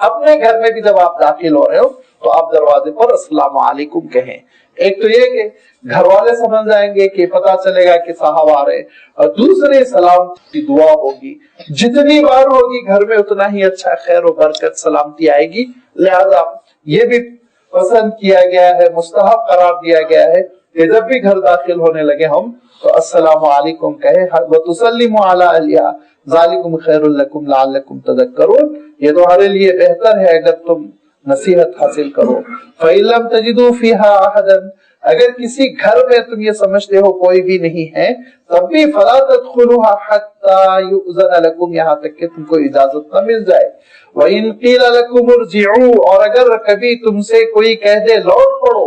Speaker 1: اپنے گھر میں بھی جب آپ داخل ہو رہے ہو تو آپ دروازے پر السلام علیکم کہیں۔ ایک تو یہ کہ گھر والے سمجھ جائیں گے کہ پتا چلے گا کہ صاحب آ رہے، اور دوسرے سلام کی دعا ہوگی، جتنی بار ہوگی گھر میں اتنا ہی اچھا خیر و برکت سلامتی آئے گی۔ لہذا یہ بھی پسند کیا گیا ہے، مستحب قرار دیا گیا ہے کہ جب بھی گھر داخل ہونے لگے ہم تو السلام علیکم کہے، وَتُسَلِّمُ عَلَىٰ أَهْلِهَا ذَلِكُمْ خَيْرٌ لَكُمْ لَعَلَّكُمْ تَذَكَّرُونَ۔ یہ تمہارے لیے بہتر ہے اگر تم نصیحت حاصل کرو۔ فَإِن لَمْ تَجِدُوا فِيهَا أَحَدًا، اگر کسی گھر میں تم یہ سمجھتے ہو کوئی بھی نہیں ہے تب بھی فَلَا تَدْخُلُوهَا حَتَّى يُؤْذَنَ لَكُمْ، یہاں تک کہ تم کو اجازت نہ مل جائے۔ وَإِن قِيلَ لَكُمُ ارْجِعُوا، اور اگر کبھی تم سے کوئی کہہ دے لوٹ پڑو،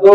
Speaker 1: 2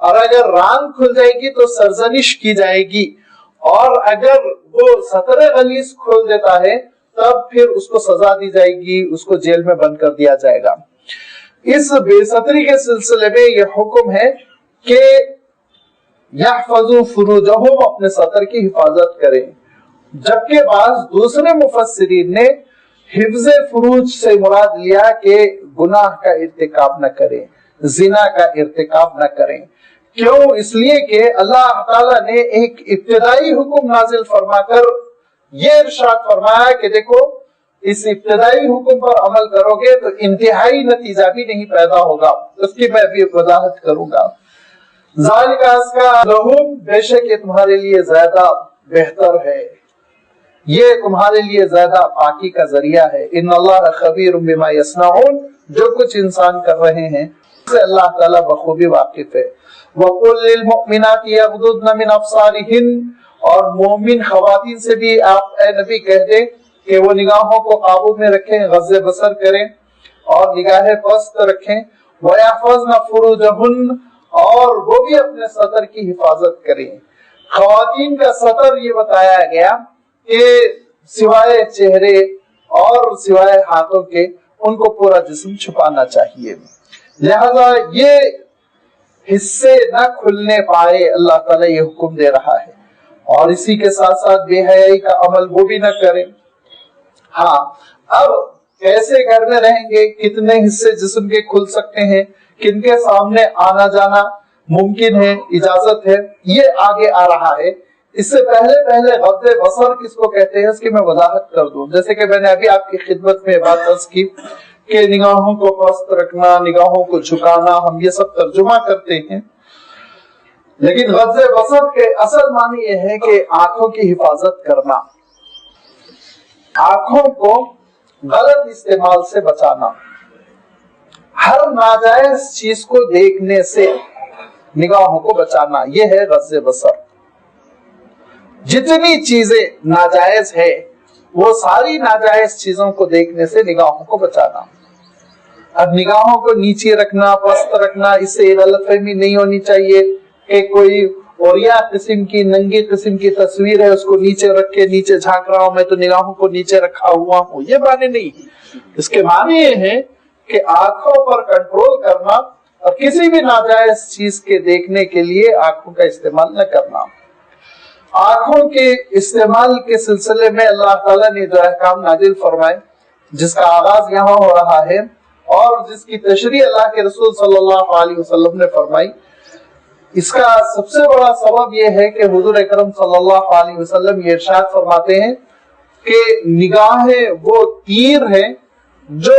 Speaker 1: اور اگر ران کھل جائے گی تو سرزنش کی جائے گی، اور اگر وہ سطر غلیظ کھول دیتا ہے تب پھر اس کو سزا دی جائے گی، اس کو جیل میں بند کر دیا جائے گا۔ اس بے ستری کے سلسلے میں یہ حکم ہے کہ یحفظوا فروجہم، اپنے سطر کی حفاظت کریں، جبکہ بعض دوسرے مفسرین نے حفظ فروج سے مراد لیا کہ گناہ کا ارتکاب نہ کریں، زنا کا ارتکاب نہ کریں۔ کیوں؟ اس لیے کہ اللہ تعالیٰ نے ایک ابتدائی حکم نازل فرما کر یہ ارشاد فرمایا کہ دیکھو اس ابتدائی حکم پر عمل کرو گے تو انتہائی نتیجہ بھی نہیں پیدا ہوگا، اس کی میں بھی وضاحت کروں گا۔ ذالک ازکی لہم، بے شک یہ تمہارے لیے زیادہ بہتر ہے، یہ تمہارے لیے زیادہ پاکی کا ذریعہ ہے۔ ان اللہ خبیر بما یصنعون، جو کچھ انسان کر رہے ہیں سے اللہ تعالیٰ بخوبی واقف ہے۔ وَقُلْ لِلْمُؤْمِنَاتِ يَغْضُضْنَ مِنْ أَبْصَارِهِنَّ، اور مومن خواتین سے بھی آپ اے نبی کہہ دیں کہ وہ نگاہوں کو قابو میں رکھیں، غض بصر کریں اور نگاہیں پست رکھیں۔ وَيَحْفَظْنَ فُرُوجَهُنَّ، اور وہ بھی اپنے سطر کی حفاظت کریں۔ خواتین کا سطر یہ بتایا گیا کہ سوائے چہرے اور سوائے ہاتھوں کے ان کو پورا جسم چھپانا چاہیے، لہذا یہ حصے نہ کھلنے پائے، اللہ تعالیٰ یہ حکم دے رہا ہے۔ اور اسی کے ساتھ ساتھ بے حیائی کا عمل وہ بھی نہ کریں۔ ہاں، اب کیسے گھر میں رہیں گے، کتنے حصے جسم کے کھل سکتے ہیں، کن کے سامنے آنا جانا ممکن ہے، اجازت ہے، یہ آگے آ رہا ہے۔ اس سے پہلے غض بصر کس کو کہتے ہیں اس کی میں وضاحت کر دوں۔ جیسے کہ میں نے ابھی آپ کی خدمت میں بات عرض کی کہ نگاہوں کو پست رکھنا، نگاہوں کو جھکانا، ہم یہ سب ترجمہ کرتے ہیں، لیکن غض بصر کے اصل معنی یہ ہے کہ آنکھوں کی حفاظت کرنا، آنکھوں کو غلط استعمال سے بچانا، ہر ناجائز چیز کو دیکھنے سے نگاہوں کو بچانا، یہ ہے غض بصر۔ جتنی چیزیں ناجائز ہے وہ ساری ناجائز چیزوں کو دیکھنے سے نگاہوں کو بچانا۔ اب نگاہوں کو نیچے رکھنا، پست رکھنا، اس سے غلط فہمی نہیں ہونی چاہیے کہ کوئی اوریا قسم کی، ننگی قسم کی تصویر ہے، اس کو نیچے رکھ کے نیچے جھانک رہا ہوں، میں تو نگاہوں کو نیچے رکھا ہوا ہوں، یہ معنی نہیں۔ اس کے معنی یہ ہے کہ آنکھوں پر کنٹرول کرنا اور کسی بھی ناجائز چیز کے دیکھنے کے لیے آنکھوں کا استعمال نہ کرنا۔ آنکھوں کے استعمال کے سلسلے میں اللہ تعالیٰ نے جو احکام نازل فرمائے، جس کا آغاز یہاں ہو رہا ہے اور جس کی تشریح اللہ کے رسول صلی اللہ علیہ وسلم نے فرمائی، اس کا سب سے بڑا سبب یہ ہے کہ حضور اکرم صلی اللہ علیہ وسلم یہ ارشاد فرماتے ہیں کہ نگاہیں وہ تیر ہیں جو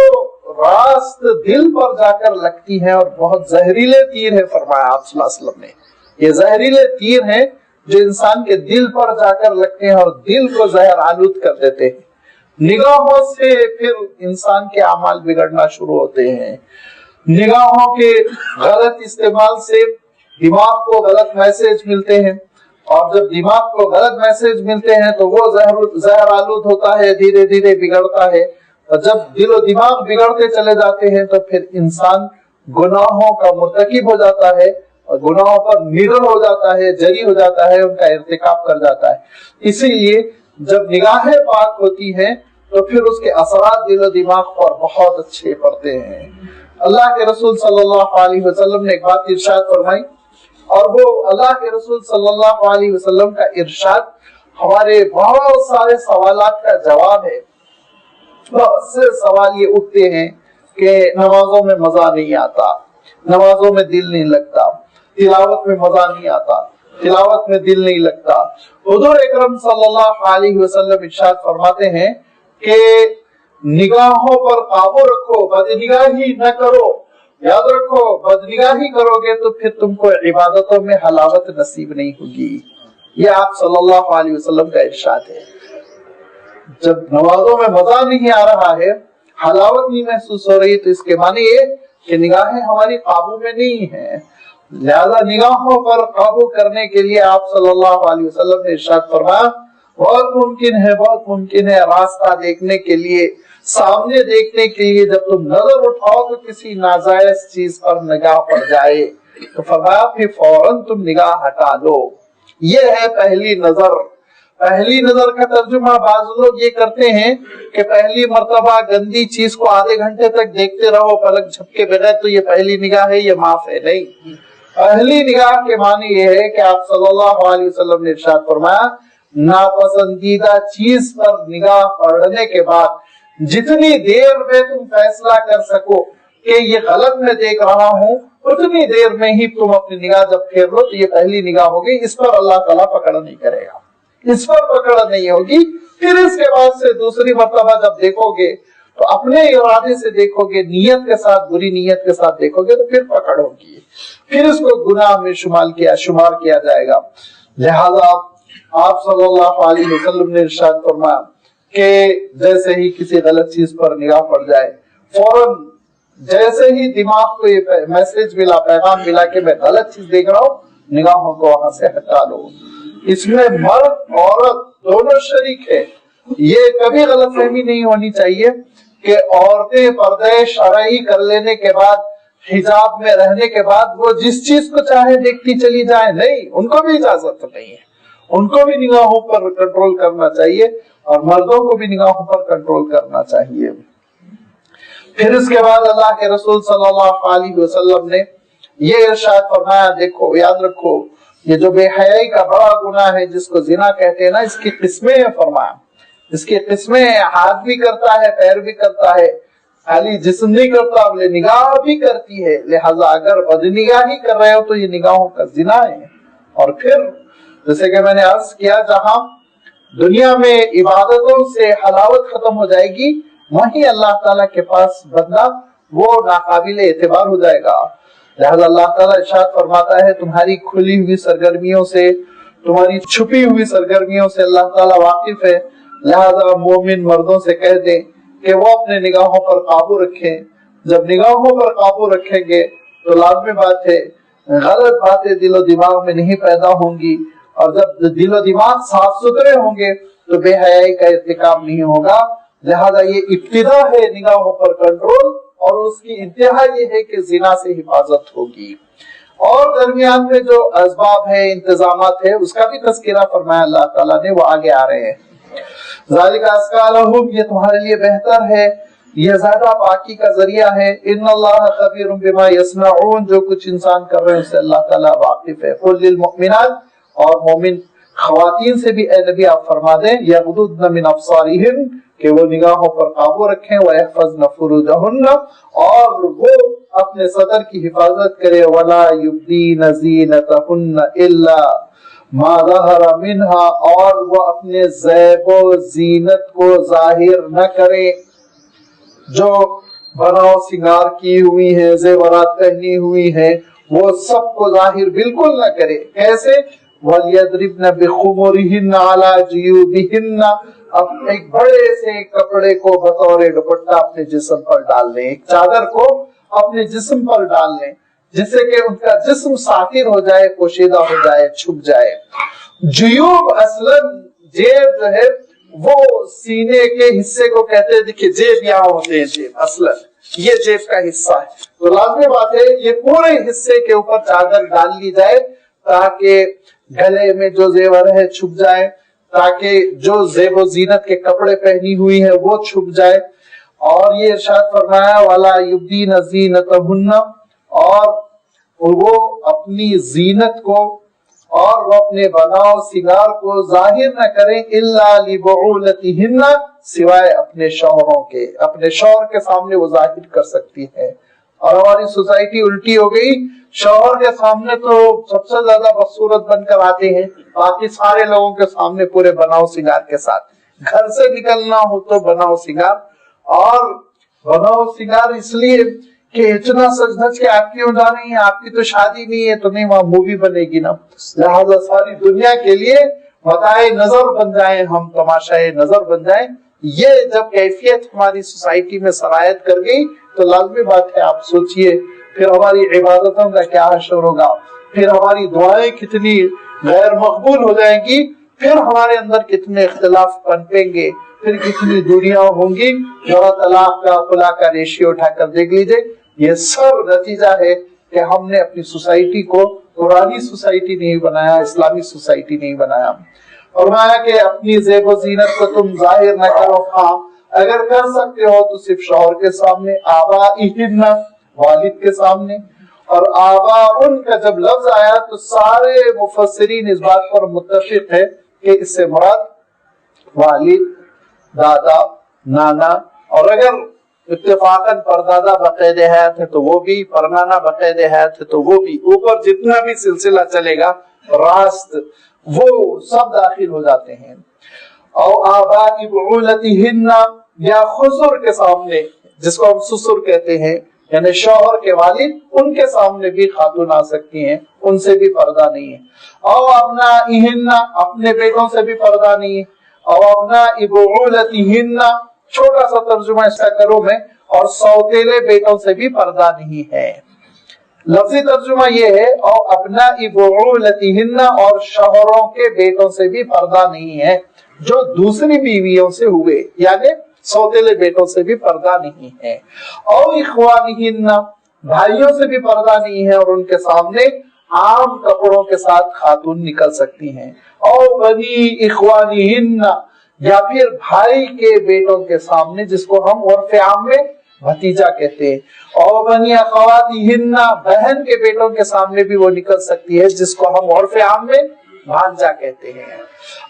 Speaker 1: راست دل پر جا کر لگتی ہیں اور بہت زہریلے تیر ہے، فرمایا آپ صلی اللہ علیہ وسلم نے، یہ زہریلے تیر ہیں جو انسان کے دل پر جا کر لگتے ہیں اور دل کو زہر آلود کر دیتے ہیں۔ نگاہوں سے پھر انسان کے اعمال بگڑنا شروع ہوتے ہیں۔ نگاہوں کے غلط استعمال سے دماغ کو غلط میسج ملتے ہیں، اور جب دماغ کو غلط میسج ملتے ہیں تو وہ زہر آلود ہوتا ہے، دھیرے دھیرے بگڑتا ہے، اور جب دل و دماغ بگڑتے چلے جاتے ہیں تو پھر انسان گناہوں کا مرتکب ہو جاتا ہے اور گناہوں پر نڈر ہو جاتا ہے، جری ہو جاتا ہے، ان کا ارتکاب کر جاتا ہے۔ اسی لیے جب نگاہیں پاک ہوتی ہیں تو پھر اس کے اثرات دل و دماغ پر بہت اچھے پڑتے ہیں۔ اللہ کے رسول صلی اللہ علیہ وسلم نے ایک بات ارشاد فرمائی، اور وہ اللہ کے رسول صلی اللہ علیہ وسلم کا ارشاد ہمارے بہت سارے سوالات کا جواب ہے۔ بہت سے سوال یہ اٹھتے ہیں کہ نمازوں میں مزہ نہیں آتا، نمازوں میں دل نہیں لگتا، تلاوت میں مزہ نہیں آتا، تلاوت میں دل نہیں لگتا۔ حضور اکرم صلی اللہ علیہ وسلم ارشاد فرماتے ہیں کہ نگاہوں پر قابو رکھو، بدنگاہی نہ کرو۔ یاد رکھو، بدنگاہی کرو گے تو پھر تم کو عبادتوں میں حلاوت نصیب نہیں ہوگی۔ یہ آپ صلی اللہ علیہ وسلم کا ارشاد ہے۔ جب نمازوں میں مزہ نہیں آ رہا ہے، حلاوت نہیں محسوس ہو رہی، تو اس کے معنی یہ کہ نگاہیں ہماری قابو میں نہیں ہیں۔ لہذا نگاہوں پر قابو کرنے کے لیے آپ صلی اللہ علیہ وسلم نے ارشاد فرمایا، بہت ممکن ہے راستہ دیکھنے کے لیے، سامنے دیکھنے کے لیے جب تم نظر اٹھاؤ تو کسی ناجائز چیز پر نگاہ پڑ جائے، تو فرمایا پھر فوراً تم نگاہ ہٹا لو. یہ ہے پہلی نظر. پہلی نظر کا ترجمہ بعض لوگ یہ کرتے ہیں کہ پہلی مرتبہ گندی چیز کو آدھے گھنٹے تک دیکھتے رہو پلک جھپکے بغیر تو یہ پہلی نگاہ ہے, یہ معاف ہے. نہیں, پہلی نگاہ کے معنی یہ ہے کہ آپ صلی اللہ علیہ وسلم نے ارشاد فرمایا ناپسندیدہ چیز پر نگاہ پڑنے کے بعد جتنی دیر میں تم فیصلہ کر سکو کہ یہ غلط میں دیکھ رہا ہوں, اتنی دیر میں ہی تم اپنی نگاہ جب پھیر لو تو یہ پہلی نگاہ ہوگی. اس پر اللہ تعالیٰ پکڑ نہیں کرے گا, اس پر پکڑ نہیں ہوگی. پھر اس کے بعد سے دوسری مرتبہ جب دیکھو گے تو اپنے ارادے سے دیکھو گے, نیت کے ساتھ, بری نیت کے ساتھ دیکھو گے تو پھر پکڑ ہوگی, پھر اس کو گناہ میں شمار کیا جائے گا. لہذا آپ صلی اللہ علیہ وسلم نے ارشاد فرمایا کہ جیسے ہی کسی غلط چیز پر نگاہ پڑ جائے, فوراً جیسے ہی دماغ کو یہ میسج ملا, پیغام ملا کہ میں غلط چیز دیکھ رہا ہوں, نگاہوں کو وہاں سے ہٹا لو. اس میں مرد عورت دونوں شریک ہے. یہ کبھی غلط فہمی نہیں ہونی چاہیے کہ عورتیں پردے شرعی کر لینے کے بعد, حجاب میں رہنے کے بعد وہ جس چیز کو چاہے دیکھتی چلی جائیں. نہیں, ان کو بھی اجازت نہیں ہے, ان کو بھی نگاہوں پر کنٹرول کرنا چاہیے اور مردوں کو بھی نگاہوں پر کنٹرول کرنا چاہیے. پھر اس کے بعد اللہ کے رسول صلی اللہ علیہ وسلم نے یہ ارشاد فرمایا, دیکھو یاد رکھو یہ جو بے حیائی کا بڑا گناہ ہے جس کو زنا کہتے ہیں نا, اس کی قسمیں ہیں. فرمایا اس کی قسمیں ہیں, ہاتھ بھی کرتا ہے, پیر بھی کرتا ہے, خالی جسم نہیں کرتا بلے نگاہ بھی کرتی ہے. لہذا اگر بدنگاہی کر رہے ہو تو یہ نگاہوں کا زنا ہے. اور پھر جیسے کہ میں نے عرض کیا, جہاں دنیا میں عبادتوں سے حلاوت ختم ہو جائے گی وہیں اللہ تعالیٰ کے پاس بندہ وہ ناقابل اعتبار ہو جائے گا. لہذا اللہ تعالیٰ ارشاد فرماتا ہے تمہاری کھلی ہوئی سرگرمیوں سے, تمہاری چھپی ہوئی سرگرمیوں سے اللہ تعالیٰ واقف ہے. لہذا مومن مردوں سے کہہ دیں کہ وہ اپنے نگاہوں پر قابو رکھیں. جب نگاہوں پر قابو رکھیں گے تو لازمی بات ہے غلط باتیں دل و دماغ میں نہیں پیدا ہوں گی, اور جب دل و دماغ صاف ستھرے ہوں گے تو بے حیائی کا ارتکاب نہیں ہوگا. لہذا یہ ابتدا ہے نگاہوں پر کنٹرول, اور اس کی انتہا یہ ہے کہ زنا سے حفاظت ہوگی. اور درمیان میں جو اسباب ہے, انتظامات ہے, اس کا بھی تذکرہ فرمایا اللہ تعالیٰ نے, وہ آگے آ رہے ہیں. ذالک ازکی لہم, یہ تمہارے لیے بہتر ہے, یہ زیادہ پاکی کا ذریعہ ہے. ان اللہ خبیر بما یصنعون, جو کچھ انسان کر رہے ہیں اس سے اللہ تعالیٰ واقف ہے. قل للمؤمنات, اور مومن خواتین سے بھی اے نبی آپ فرما دیں یغضضن من ابصارہن, کہ وہ نگاہوں پر قابو رکھیں, وَيَحْفَظْنَ فُرُوجَهُنَّ, اور وہ اپنے صدر کی حفاظت کرے, وَلَا يُبْدِينَ زِينَتَهُنَّ إِلَّا مَا ظَهَرَ مِنْهَا, اور وہ اپنے زیب و زینت کو ظاہر نہ کرے, جو بناؤ سنگار کی ہوئی ہیں, زیورات پہنی ہوئی ہیں, وہ سب کو ظاہر بالکل نہ کرے. کیسے؟ وَلْيَضْرِبْنَ بِخُمُرِهِنَّ عَلَى جِيُوبِهِنَّ, اب ایک بڑے سے کپڑے کو بطور دوپٹہ اپنے جسم پر ڈال لیں, ایک چادر کو اپنے جسم پر ڈال لیں, جس سے کہ ان کا جسم ساتر ہو جائے, پوشیدہ ہو جائے, چھپ جائے. جیوب اصلاً جیب جو ہے وہ سینے کے حصے کو کہتے ہیں. دیکھیے جیب یہاں ہوتے ہیں, جیب اصلاً یہ جیب کا حصہ ہے. تو لازمی بات ہے یہ پورے حصے کے اوپر چادر ڈال لی جائے تاکہ گلے میں جو زیور ہے چھپ جائے, تاکہ جو زیب و زینت کے کپڑے پہنی ہوئی ہیں وہ چھپ جائے. اور یہ ارشاد فرمایا وَلَا يُبْدِينَ زِينَتَهُنَّ, اور وہ اپنی زینت کو اور وہ اپنے بناؤ سنگار کو ظاہر نہ کریں, إِلَّا لِبُعُولَتِهِنَّ, سوائے اپنے شوہروں کے. اپنے شوہر کے سامنے وہ ظاہر کر سکتی ہے. اور ہماری سوسائٹی الٹی ہو گئی, شوہر کے سامنے تو سب سے زیادہ بدصورت بن کر آتے ہیں, باقی سارے لوگوں کے سامنے پورے بناؤ سنگار کے ساتھ. گھر سے نکلنا ہو تو بناؤ سنگار, اور بناؤ سنگار اس لیے کہ اتنا سج دھج کے آپ کیوں جا رہی ہیں, آپ کی تو شادی نہیں ہے, تو نہیں وہاں مووی بنے گی نا. لہذا ساری دنیا کے لیے متاع نظر بن جائیں ہم, تماشائے نظر بن جائیں. یہ جب کیفیت ہماری سوسائٹی میں سرایت کر گئی تو لازمی بات ہے آپ سوچئے پھر ہماری عبادتوں کا کیا حشر ہوگا, پھر ہماری دعائیں کتنی غیر مقبول ہو جائیں گی, پھر ہمارے اندر کتنے اختلاف پنپیں گے, پھر کتنی دوریاں ہوں گی. ذرا طلاق کا خلا کا ریشیو اٹھا کر دیکھ لیجئے. یہ سب نتیجہ ہے کہ ہم نے اپنی سوسائٹی کو پرانی سوسائٹی نہیں بنایا، اسلامی سوسائٹی نہیں بنایا۔ فرمایا کہ اپنی زیب و زینت کو تم ظاہر نہ کرو، ہاں اگر کر سکتے ہو تو صرف شوہر کے سامنے، آبائہن والد کے سامنے، اور آبا ان کا جب لفظ آیا تو سارے مفسرین اس بات پر متفق ہے کہ اس سے مراد والد، دادا، نانا، اور اگر اتفاقاً پردادا بقید حیات ہے تو وہ بھی، پرنانا بقید حیات ہے تو وہ بھی، اوپر جتنا بھی سلسلہ چلے گا راست وہ سب داخل ہو جاتے ہیں۔ او آباء بعولتہن، یا خسر کے سامنے جس کو ہم سسر کہتے ہیں، یعنی شوہر کے والد، ان کے سامنے بھی خاتون آ سکتی ہیں، ان سے بھی پردہ نہیں ہے۔ او ابنائہن، اپنے بیٹوں سے بھی پردہ نہیں ہے۔ او ابناء بعولتہن، چھوٹا سا ترجمہ اس کا کروں میں، اور سوتیلے بیٹوں سے بھی پردہ نہیں ہے۔ لفظی ترجمہ یہ ہے او ابناء بعولتہن، اور شوہروں کے بیٹوں سے بھی پردہ نہیں ہے جو دوسری بیویوں سے ہوئے، یعنی سوتیلے بیٹوں سے بھی پردہ نہیں ہے۔ او اخوانہن، بھائیوں سے بھی پردہ نہیں ہے اور ان کے سامنے عام کپڑوں کے ساتھ خاتون نکل سکتی ہیں۔ او بنی اخوانہن، یا پھر بھائی کے بیٹوں کے سامنے جس کو ہم عرف عام میں بھتیجا کہتے ہیں۔ او بنی اخواتہن، بہن کے بیٹوں کے سامنے بھی وہ نکل سکتی ہے جس کو ہم عرف عام میں بھانجا کہتے ہیں۔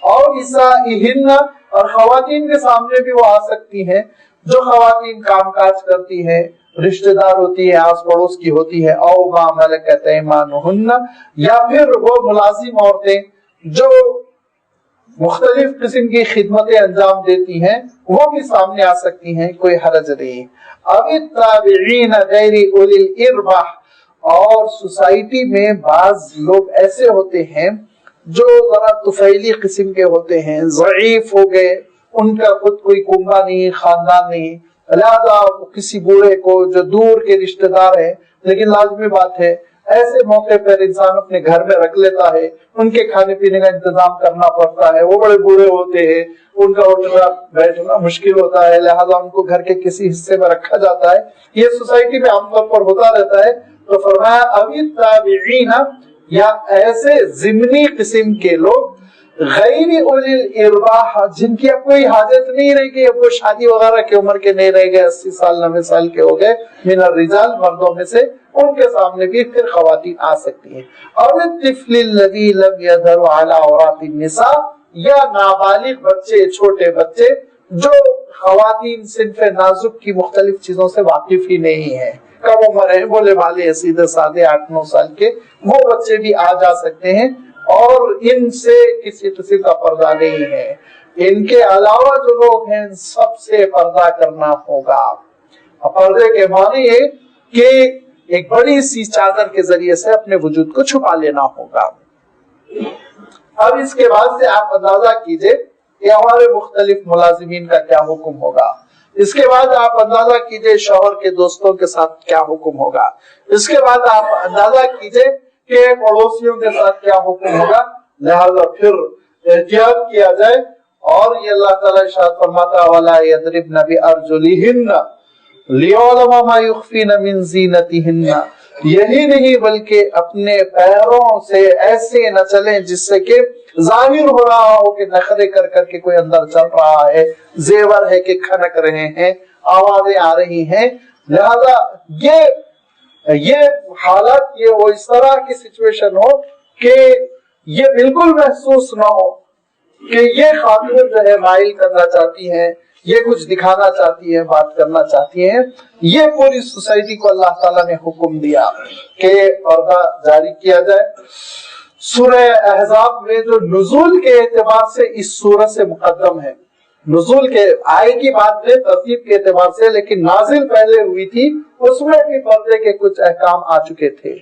Speaker 1: اور نسائہن، اور خواتین کے سامنے بھی وہ آ سکتی ہیں جو خواتین کام کاج کرتی ہیں، رشتہ دار ہوتی ہے، آس پڑوس کی ہوتی ہے۔ او ما ملکت ایمانہن، یا پھر وہ ملازم عورتیں جو مختلف قسم کی خدمتیں انجام دیتی ہیں، وہ بھی سامنے آ سکتی ہیں، کوئی حرج نہیں۔ اب التابعین غیر اولی الارباح، اور سوسائٹی میں بعض لوگ ایسے ہوتے ہیں جو ذرا طفیلی قسم کے ہوتے ہیں، ضعیف ہو گئے، ان کا خود کوئی کنبہ نہیں، خاندان نہیں، لہذا کسی بوڑھے کو جو دور کے رشتہ دار ہیں، لیکن لازمی بات ہے ایسے موقع پر انسان اپنے گھر میں رکھ لیتا ہے، ان کے کھانے پینے کا انتظام کرنا پڑتا ہے، وہ بڑے بوڑھے ہوتے ہیں، ان کا اٹھنا بیٹھنا مشکل ہوتا ہے، لہذا ان کو گھر کے کسی حصے میں رکھا جاتا ہے۔ یہ سوسائٹی میں عام طور پر ہوتا رہتا ہے۔ تو فرمایا ابھی تابعین، یا ایسے ضمنی قسم کے لوگ غیر اولی الارباح، جن کی اب کوئی حاجت نہیں رہے گی، اب کوئی شادی وغیرہ کی عمر کے نہیں رہ گئے، 80 سال 90 سال کے ہو گئے، من الرجال، مردوں میں سے، ان کے سامنے بھی پھر خواتین آ سکتی ہیں۔ اور الطفل الذی لم یظہر علی عورات النساء، یا نابالغ بچے، چھوٹے بچے جو خواتین صنف نازک کی مختلف چیزوں سے واقف ہی نہیں ہے، کم عمر ہے، بولے بالے سیدھے سادے 8-9 سال کے، وہ بچے بھی آ جا سکتے ہیں اور ان سے کسی قسم کا پردہ نہیں ہے۔ ان کے علاوہ جو لوگ ہیں سب سے پردہ کرنا ہوگا۔ پردے کے معنی یہ کہ ایک بڑی سی چادر کے ذریعے سے اپنے وجود کو چھپا لینا ہوگا۔ اب اس کے بعد سے آپ اندازہ کیجئے کہ ہمارے مختلف ملازمین کا کیا حکم ہوگا۔ اس کے بعد آپ اندازہ کیجئے شوہر کے دوستوں کے ساتھ کیا حکم ہوگا۔ اس کے بعد آپ اندازہ کیجئے کہ پڑوسیوں کے ساتھ کیا حکم ہوگا۔ لہذا پھر احتیاط کیا جائے، اور یہ اللہ تعالیٰ ارشاد فرماتا وَلَا يَضْرِبْنَ بِأَرْجُلِهِنَّ لِيُعْلَمَ مَا يُخْفِينَ مِنْ زِينَتِهِنَّ، یہی نہیں بلکہ اپنے پیروں سے ایسے نہ چلیں جس سے کہ ظاہر ہو رہا ہو کہ نخرے کر کر کے کوئی اندر چل رہا ہے، زیور ہے کہ کھنک رہے ہیں، آوازیں آ رہی ہیں۔ لہذا یہ حالت، یہ وہ اس طرح کی سچویشن ہو کہ یہ بالکل محسوس نہ ہو کہ یہ خاتون جو ہے مائل کرنا چاہتی ہیں، یہ کچھ دکھانا چاہتی ہیں، بات کرنا چاہتی ہیں۔ یہ پوری سوسائٹی کو اللہ تعالیٰ نے حکم دیا کہ پردہ جاری کیا جائے۔ سورہ احزاب میں جو نزول کے اعتبار سے اس سورہ سے مقدم ہے، نزول کے آئے کی بات میں ترتیب کے اعتبار سے، لیکن نازل پہلے ہوئی تھی، اس میں بھی پردے کے کچھ احکام آ چکے تھے۔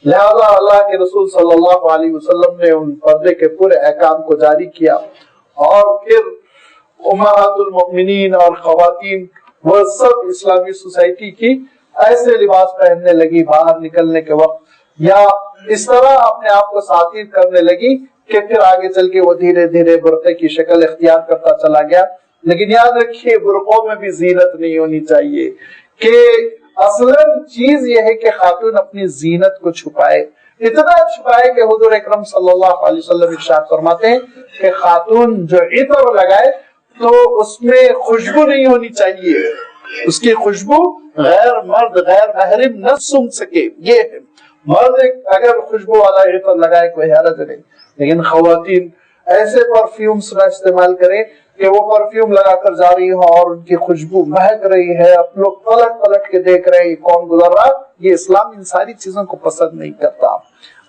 Speaker 1: لہذا اللہ کے رسول صلی اللہ علیہ وسلم نے ان پردے کے پورے احکام کو جاری کیا، اور پھر امہات المؤمنین اور خواتین وہ سب اسلامی سوسائٹی کی ایسے لباس پہننے لگی باہر نکلنے کے وقت، یا اس طرح اپنے آپ کو ساتیر کرنے لگی کہ پھر آگے چل کے وہ دھیرے دھیرے برقعے کی شکل اختیار کرتا چلا گیا۔ لیکن یاد رکھیے برقعوں میں بھی زینت نہیں ہونی چاہیے کہ اصلاً چیز یہ ہے کہ خاتون اپنی زینت کو چھپائے، اتنا چھپائے کہ حضور اکرم صلی اللہ علیہ وسلم ارشاد فرماتے ہیں کہ خاتون جو عطر لگائے تو اس میں خوشبو نہیں ہونی چاہیے، اس کی خوشبو مرد غیر محرم نہ سونگھ سکے. یہ ہے مرد اگر خوشبو والا عطر لگائے کوئی حرج نہیں، لیکن خواتین ایسے پرفیومز نہ استعمال کریں کہ وہ پرفیوم لگا کر جا رہی ہوں اور ان کی خوشبو مہک رہی ہے، آپ لوگ پلٹ پلٹ کے دیکھ رہے ہیں کون گزر رہا. یہ اسلام ان ساری چیزوں کو پسند نہیں کرتا،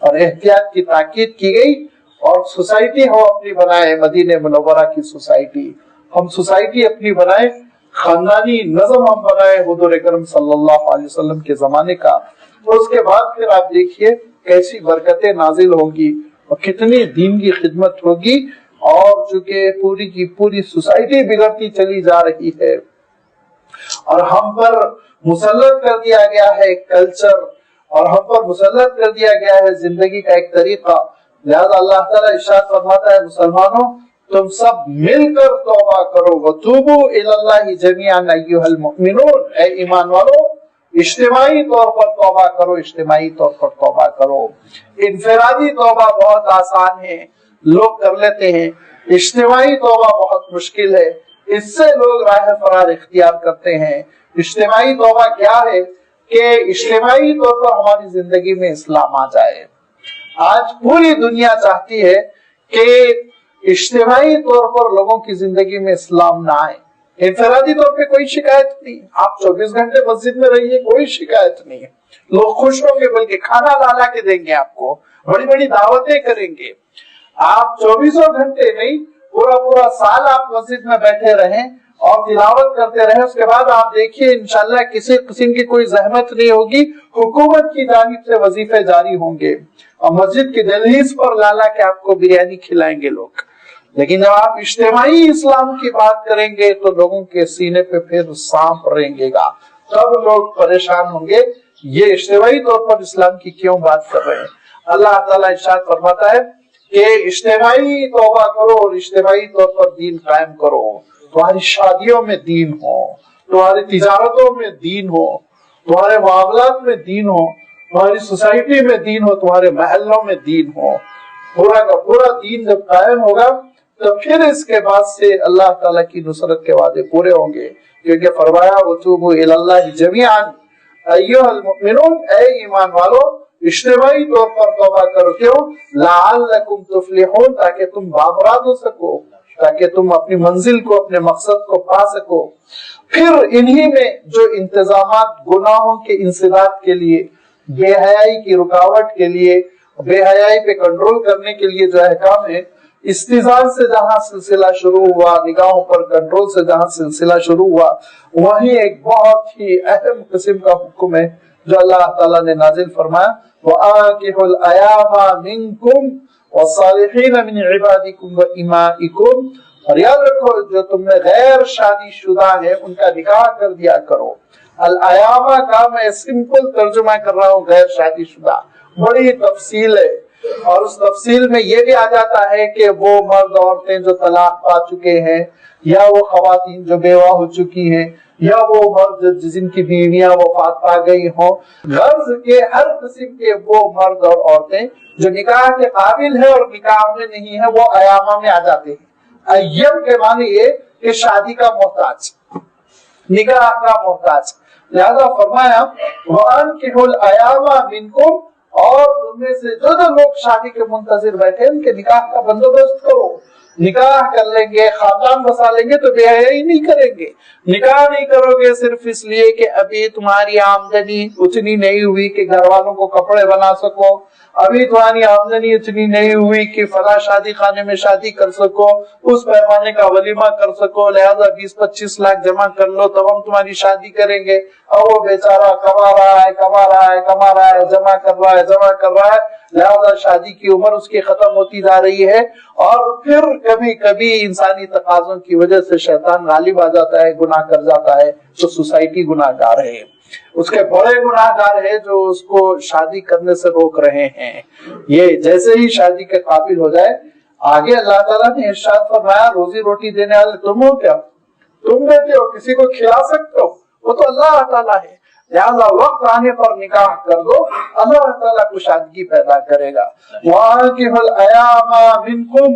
Speaker 1: اور احتیاط کی تاکید کی گئی. اور سوسائٹی ہم اپنی بنائے، مدینہ منورہ کی سوسائٹی ہم سوسائٹی اپنی بنائے، خاندانی نظم ہم بنائے حضور اکرم صلی اللہ علیہ وسلم کے زمانے کا. اس کے بعد پھر آپ دیکھیے کیسی برکتیں نازل ہوں گی اور کتنی دین کی خدمت ہوگی. اور چونکہ پوری کی پوری سوسائٹی بگڑتی چلی جا رہی ہے اور ہم پر مسلط کر دیا گیا ہے کلچر، اور ہم پر مسلط کر دیا گیا ہے زندگی کا ایک طریقہ. لہذا اللہ تعالیٰ ارشاد فرماتا ہے مسلمانوں تم سب مل کر توبہ کرو، وَتُوبُوا إِلَى اللَّهِ جَمِيعًا أَيُّهَا الْمُؤْمِنُونَ، اے ایمان والو اجتماعی طور پر توبہ کرو، اجتماعی طور پر توبہ کرو. انفرادی توبہ بہت آسان ہے، لوگ کر لیتے ہیں، اجتماعی توبہ بہت مشکل ہے، اس سے لوگ راہ فرار اختیار کرتے ہیں. اجتماعی توبہ کیا ہے کہ اجتماعی طور پر ہماری زندگی میں اسلام آ جائے. آج پوری دنیا چاہتی ہے کہ اجتماعی طور پر لوگوں کی زندگی میں اسلام نہ آئے. انفرادی طور پہ کوئی شکایت نہیں، آپ 24 گھنٹے مسجد میں رہیے، کوئی شکایت نہیں ہے، لوگ خوش ہوں گے، بلکہ کھانا لا کے دیں گے، آپ کو بڑی بڑی دعوتیں کریں گے. آپ 24 گھنٹے نہیں، پورا سال آپ مسجد میں بیٹھے رہیں اور تلاوت کرتے رہیں، اس کے بعد آپ دیکھیے انشاءاللہ کسی قسم کی کوئی زحمت نہیں ہوگی، حکومت کی جانب سے وظیفے جاری ہوں گے اور مسجد کی دہلیز پر لا کے آپ کو بریانی کھلائیں گے لوگ. لیکن جب آپ اجتماعی اسلام کی بات کریں گے تو لوگوں کے سینے پہ پھر سانپ رینگے گا، تب لوگ پریشان ہوں گے یہ اجتماعی طور پر اسلام کی کیوں بات کر رہے ہیں. اللہ تعالیٰ ارشاد فرماتا ہے کہ اجتماعی توبہ کرو اور اجتماعی طور پر دین قائم کرو. تمہاری شادیوں میں دین ہو، تمہاری تجارتوں میں دین ہو، تمہارے معاملات میں دین ہو، تمہاری سوسائٹی میں دین ہو، تمہارے محلوں میں دین ہو. پورا کا پورا دین جب قائم ہوگا تو پھر اس کے بعد سے اللہ تعالیٰ کی نصرت کے وعدے پورے ہوں گے، کیونکہ فرمایا وَتُوبُوا إِلَى اللَّهِ جَمِيعًا أَيُّهَا الْمُؤْمِنُونَ، اے ایمان والو اجتماعی طور پر توبہ کرو. کیوں؟ لَعَلَّكُمْ تُفْلِحُونَ، تاکہ تم بامراد ہو سکو، تاکہ تم اپنی منزل کو، اپنے مقصد کو پا سکو. پھر انہی میں جو انتظامات گناہوں کے انسداد کے لیے، بے حیائی کی رکاوٹ کے لیے، بے حیائی پہ کنٹرول کرنے کے لیے جو احکام ہے، استزان سے جہاں سلسلہ شروع ہوا، نگاہوں پر کنٹرول سے جہاں سلسلہ شروع ہوا، وہیں ایک بہت ہی اہم قسم کا حکم ہے جو اللہ تعالیٰ نے نازل فرمایا وَآكِحُ الْأَيَامَ مِنْكُمْ وَالصَّالِحِينَ مِنْ عِبَادِكُمْ وَإِمَائِكُمْ، اور یاد رکھو جو تم میں غیر شادی شدہ ہے ان کا نکاح کر دیا کرو. الایامہ کا میں سمپل ترجمہ کر رہا ہوں، غیر شادی شدہ، بڑی تفصیل ہے، اور اس تفصیل میں یہ بھی آ جاتا ہے کہ وہ مرد عورتیں جو طلاق پا چکے ہیں، یا وہ خواتین جو بیوہ ہو چکی ہیں، یا وہ مرد جن کی بیویاں وفات پا گئی ہوں، غرض کے ہر قسم کے وہ مرد اور عورتیں جو نکاح کے قابل ہے اور نکاح میں نہیں ہے، وہ ایامہ میں آ جاتے ہیں. ایم کے معنی یہ کہ شادی کا محتاج، نکاح کا محتاج. لہذا فرمایا وَأَنْكِحُوا الْأَيَامَ مِنْكُمْ، اور ان میں سے جو لوگ شادی کے منتظر بیٹھے ان کے نکاح کا بندوبست کرو. نکاح کر لیں گے، خاندان بسا لیں گے تو بے حیائی نہیں کریں گے. نکاح نہیں کرو گے صرف اس لیے کہ ابھی تمہاری آمدنی اتنی نہیں ہوئی کہ گھر والوں کو کپڑے بنا سکو، ابھی تمہاری آمدنی اتنی نہیں ہوئی کہ فلاں شادی خانے میں شادی کر سکو، اس پیمانے کا ولیمہ کر سکو، لہذا 20-25 لاکھ جمع کر لو تب ہم تمہاری شادی کریں گے. اور وہ بیچارہ کما رہا ہے، جمع کر رہا ہے، لہذا شادی کی عمر اس کی ختم ہوتی جا رہی ہے. اور پھر کبھی کبھی انسانی تقاضوں کی وجہ سے شیطان غالب آ جاتا ہے، گناہ کر جاتا ہے، تو سوسائٹی گناہ گار ہے، اس کے بڑے گناہ گار ہے جو اس کو شادی کرنے سے روک رہے ہیں. یہ جیسے ہی شادی کے قابل ہو جائے، آگے اللہ تعالیٰ نے ارشاد فرمایا روزی روٹی دینے والے تم ہو کیا؟ تم دیتے ہو، کسی کو کھلا سکتے ہو؟ وہ تو اللہ تعالیٰ ہے. لہذا وقت آنے پر نکاح کر دو، اللہ تعالیٰ کشادگی پیدا کرے گا۔ وَأَنكِحُوا الْأَيَامَ مِنكُمْ،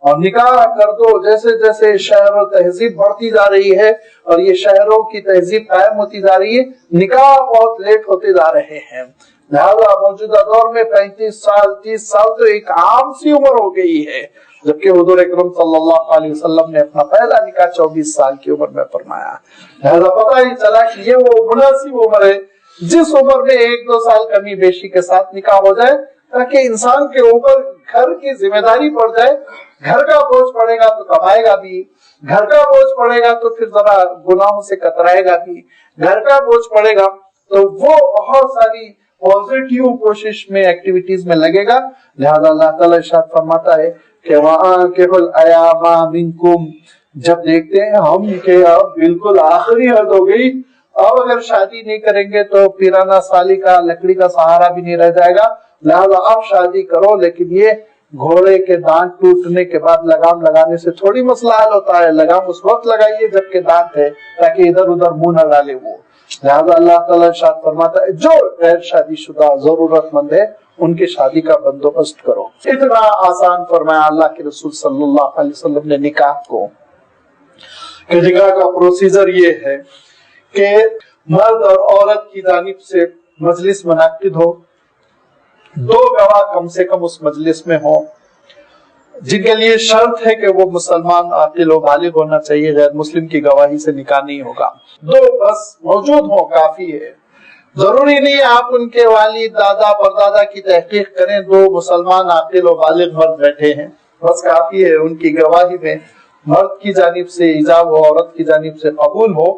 Speaker 1: اور نکاح کر دو جیسے جیسے شہر و تہذیب بڑھتی جا رہی ہے اور یہ شہروں کی تہذیب قائم ہوتی جا رہی ہے، نکاح بہت لیٹ ہوتے جا رہے ہیں، لہذا موجودہ دور میں 35 سال 30 سال تو ایک عام سی عمر ہو گئی ہے، جبکہ حضور اکرم صلی اللہ علیہ وسلم نے اپنا پہلا نکاح 24 سال کی عمر میں فرمایا، لہذا پتہ ہی چلا کہ یہ وہ مناسب عمر ہے جس عمر میں 1-2 سال کمی بیشی کے ساتھ نکاح ہو جائے تاکہ انسان کے اوپر گھر کی ذمہ داری پڑ جائے، گھر کا بوجھ پڑے گا تو کمائے گا بھی، گھر کا بوجھ پڑے گا تو پھر ذرا گناہوں سے کترائے گا بھی، گھر کا بوجھ پڑے گا تو وہ بہت ساری پازیٹیو کوشش میں ایکٹیویٹیز میں لگے گا، لہذا اللہ تعالیٰ ارشاد فرماتا ہے کہ وَأَنكِحُوا الْأَيَامَ مِنكُمْ، جب دیکھتے ہیں ہم کہ اب بالکل آخری حد ہو گئی، اب اگر شادی نہیں کریں گے تو پیرانہ سالی کا لکڑی کا سہارا بھی نہیں رہ جائے گا، لہذا اب شادی کرو، لیکن یہ گھوڑے کے دانت ٹوٹنے کے بعد لگام لگانے سے تھوڑی مسئلہ حل ہوتا ہے، لگام اس وقت لگائیے جبکہ دانت ہے تاکہ ادھر ادھر منہ نہ ڈالے وہ، لہذا اللہ تعالیٰ ارشاد فرماتا ہے جو غیر شادی شدہ ضرورت مند ہے ان کی شادی کا بندوبست کرو۔ اتنا آسان فرمایا اللہ کے رسول صلی اللہ علیہ وسلم نے نکاح کو، کہ نکاح کا پروسیجر یہ ہے کہ مرد اور عورت کی جانب سے مجلس منعقد ہو، 2 گواہ کم سے کم اس مجلس میں ہوں، جن کے لیے شرط ہے کہ وہ مسلمان عاقل و بالغ ہونا چاہیے، غیر مسلم کی گواہی سے نکاح نہیں ہوگا، 2 بس موجود ہوں کافی ہے، ضروری نہیں آپ ان کے والد دادا پردادا کی تحقیق کریں، 2 مسلمان عاقل و بالغ مرد بیٹھے ہیں بس کافی ہے، ان کی گواہی میں مرد کی جانب سے ایجاب ہو، عورت کی جانب سے قبول ہو،